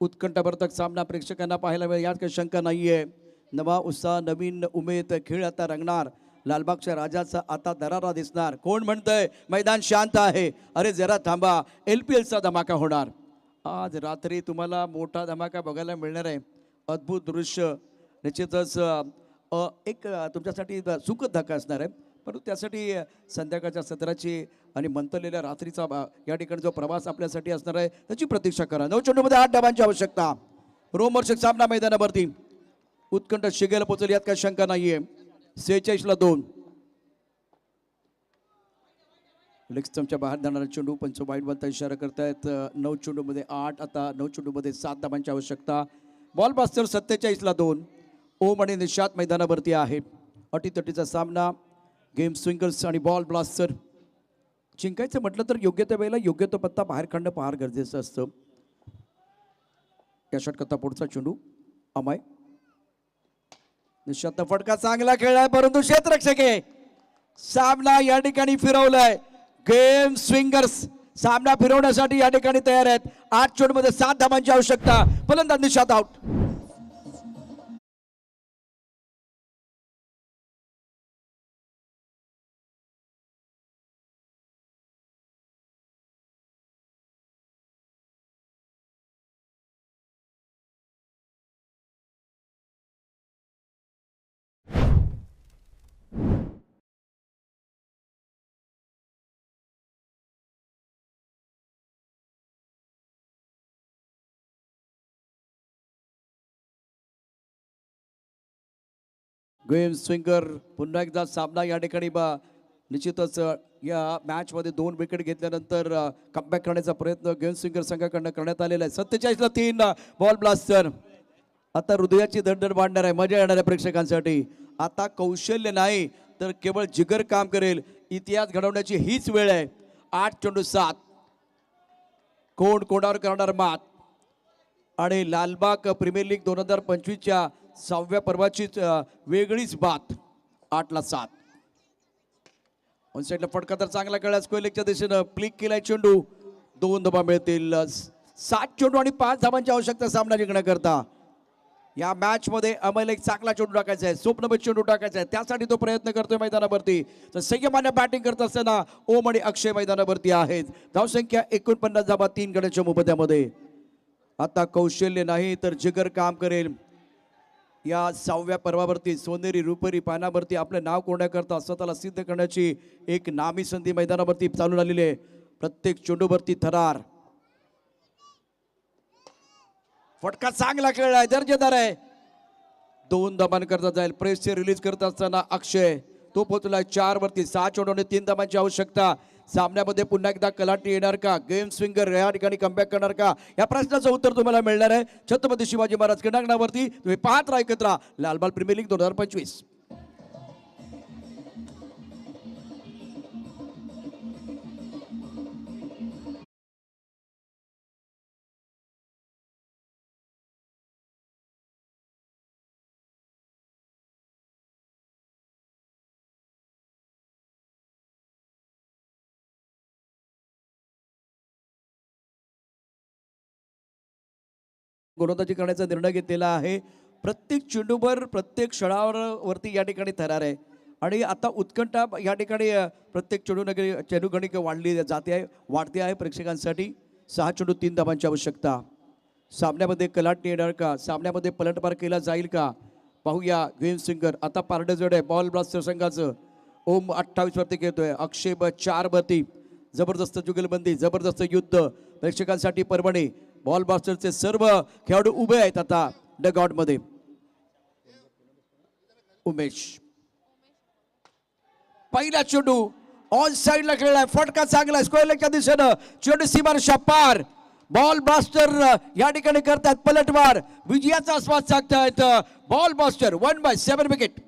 उत्कंठावर्धक सामना प्रेक्षकांना पाहायला मिळेल यात काही शंका नाहीये. नवा उत्साह, नवीन उमेद, खेळ आता रंगणार. लालबागच्या राजाचा आता दरारा दिसणार. कोण म्हणतंय मैदान शांत आहे? अरे जरा थांबा, LPLचा धमाका होणार. आज रात्री तुम्हाला मोठा धमाका बघायला मिळणार आहे. अद्भुत दृश्य निश्चितच एक तुमच्यासाठी सुखद धक्का असणार आहे. परंतु त्यासाठी संध्याकाळच्या सत्राची आणि मंतलेल्या रात्रीचा या ठिकाणी जो प्रवास आपल्यासाठी असणार आहे त्याची प्रतीक्षा करा. 9 चेंडूमध्ये 8 धावांची आवश्यकता. रोमहर्षक सामना मैदानावरती उत्कंठ शिगेला पोहोचली यात काही शंका नाहीये. 46 ला 2. लेग स्टंपच्या बाहेर जाणारा चेंडू पंच वाईट बॉलचा इशारा करतायत. 9 चेंडूमध्ये 8, आता 9 चेंडूमध्ये 7 धावांची आवश्यकता. बॉल बास्टर 47 ला 2. ओम आणि निशात मैदानावरती आहे. अटीतटीचा सामना. गेम स्विंगर्स आणि बॉल ब्लास्टर. जिंकायचं म्हटलं तर योग्य त्या वेळेला योग्य तो पत्ता बाहेर काढणं फार गरजेचं असतं. या षटकाचा पुढचा चेंडू अमाय. निशांत फटका चांगला खेळलाय परंतु क्षेत्ररक्षक आहे. सामना या ठिकाणी फिरवलाय. गेम स्विंगर्स सामना फिरवण्यासाठी या ठिकाणी तयार आहेत. 8 चेंडूमध्ये 7 धावांची आवश्यकता. फलंदाज निशांत आउट. गेम स्विंगर पुन्हा एकदा सामना या ठिकाणी निश्चितच या मॅचमध्ये 2 विकेट घेतल्यानंतर कमबॅक करण्याचा प्रयत्न गेम स्विंगर संघाकडनं करण्यात आलेला आहे. 47 ला 3. Ball blaster. आता हृदयाची धडधड वाढणार आहे. मजा येणार आहे प्रेक्षकांसाठी. आता कौशल्य नाही तर केवळ जिगर काम करेल. इतिहास घडवण्याची हीच वेळ आहे. 8 चेंडू 7. कोण कोणावर करणार मात. आणि लालबाग प्रीमियर लीग 2025च्या 6व्या पर्वाची वेगळीच बात. 8 ला 7. ऑन साईडला फटका तर चांगला खेळला. स्क्वेअर दिशेनं प्लिक केलाय चेंडू. 2 धावा मिळतील. 7 चेंडू आणि 5 धावांची आवश्यकता सामना जिंकण्याकरता. या मॅच मध्ये अमलला एक चांगला चेंडू टाकायचा आहे. स्वप्नमय चेंडू टाकायचा आहे. त्यासाठी तो प्रयत्न करतोय मैदानावरती. तर संयमाने बॅटिंग करत असताना ओम आणि अक्षय मैदानावरती आहेत. धावसंख्या 49 धावा 3 गड्यांच्या मोबदल्यामध्ये. आता कौशल्य नाही तर जिगर काम करेल. या 6व्या पर्वावरती सोनेरी रुपेरी पानावरती आपलं नाव कोरण्याकरता स्वतःला सिद्ध करण्याची एक नामी संधी मैदानावरती चालून आलेली आहे. प्रत्येक चेंडूवरती थरार. फटका चांगला खेळलाय. दर्जेदार आहे. 2 धाबान करता जाईल. प्रेसचे रिलीज करत असताना अक्षय तो पोहोचलाय 4 वरती. 6 चेंडू आणि 3 धाबांची आवश्यकता. सामन्यामध्ये पुन्हा एकदा कलाटी येणार का? गेम स्विंगर या ठिकाणी कमबॅक करणार का? या प्रश्नाचं उत्तर तुम्हाला मिळणार आहे छत्रपती शिवाजी महाराज क्रीडांगणावरती. तुम्ही पाहत राहा एकत्र लालबाग प्रीमियर लीग 2025. गोलंदाजी करण्याचा निर्णय घेतलेला आहे. प्रत्येक चेंडूवर प्रत्येक षडावरती या ठिकाणी थरार आहे. आणि आता उत्कंठा या ठिकाणी प्रत्येक चेंडूगणिक वाढली जाते आहे, वाढते आहे प्रेक्षकांसाठी. 6 चेंडू 3 धावांची आवश्यकता. सामन्यामध्ये कलाटणी येणार का? सामन्यामध्ये पलटवार केला जाईल का? पाहूया. गेम स्विंगर आता पारडेजड आहे बॉल ब्लास्टर संघाचं. ओम 28 वरती खेळतोय. अक्षय 4 वरती. जबरदस्त जुगलबंदी, जबरदस्त युद्ध प्रेक्षकांसाठी पर्वणी. बॉल ब्लास्टरचे सर्व खेळाडू उभे आहेत आता डगआउट मध्ये. उमेश पहिला चेंडू ऑन साइडला खेळलाय. फटका चांगला स्क्वेअर लेगच्या दिशेनं. चेंडू सीमारेषा पार. बॉल ब्लास्टर या ठिकाणी करतात पलटवार. विजयाचा आस्वाद सांगतायत ball blaster. 1/7 wicket.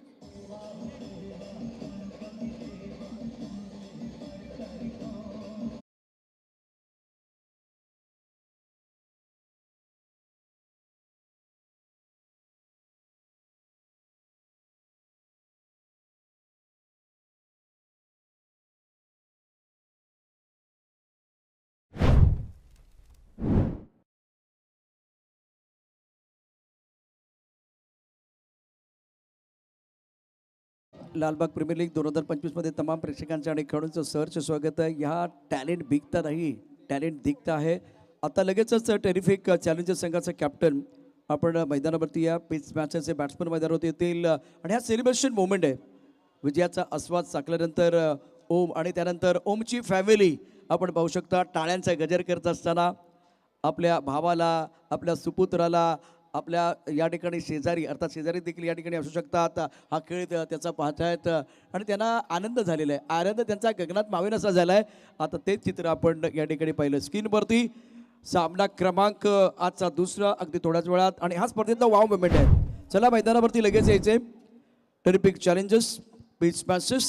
Lalbaug premier league 2025 मध्ये तमाम प्रेक्षकांचं आणि खेळाडूंचं सहर्ष स्वागत आहे. ह्या टॅलेंट बिकता नाही, टॅलेंट दिखता आहे. आता लगेचच टेरिफिक चॅलेंजर संघाचं कॅप्टन आपण मैदानावरती या पिच मॅचचे बॅट्समन मैदानावरती येतील आणि हा सेलिब्रेशन मोमेंट आहे. विजयाचा आस्वाद चाकल्यानंतर ओम आणि त्यानंतर ओमची फॅमिली आपण पाहू शकता टाळ्यांचा गजर करत असताना आपल्या भावाला, आपल्या सुपुत्राला, आपल्या या ठिकाणी शेजारी अर्थात शेजारी देखील या ठिकाणी असू शकतात. हा खेळ त्याचा पाहतायत आणि त्यांना आनंद झालेला आहे. आनंद त्यांचा गगनात मावेनासा झाला आहे. आता तेच चित्र आपण या ठिकाणी पाहिलं स्क्रीनवरती. सामना क्रमांक आजचा दुसरा अगदी थोड्याच वेळात आणि हा स्पर्धेतला वाव मोमेंट आहे. चला मैदानावरती लगेच यायचे. Terrific challengers pitch matches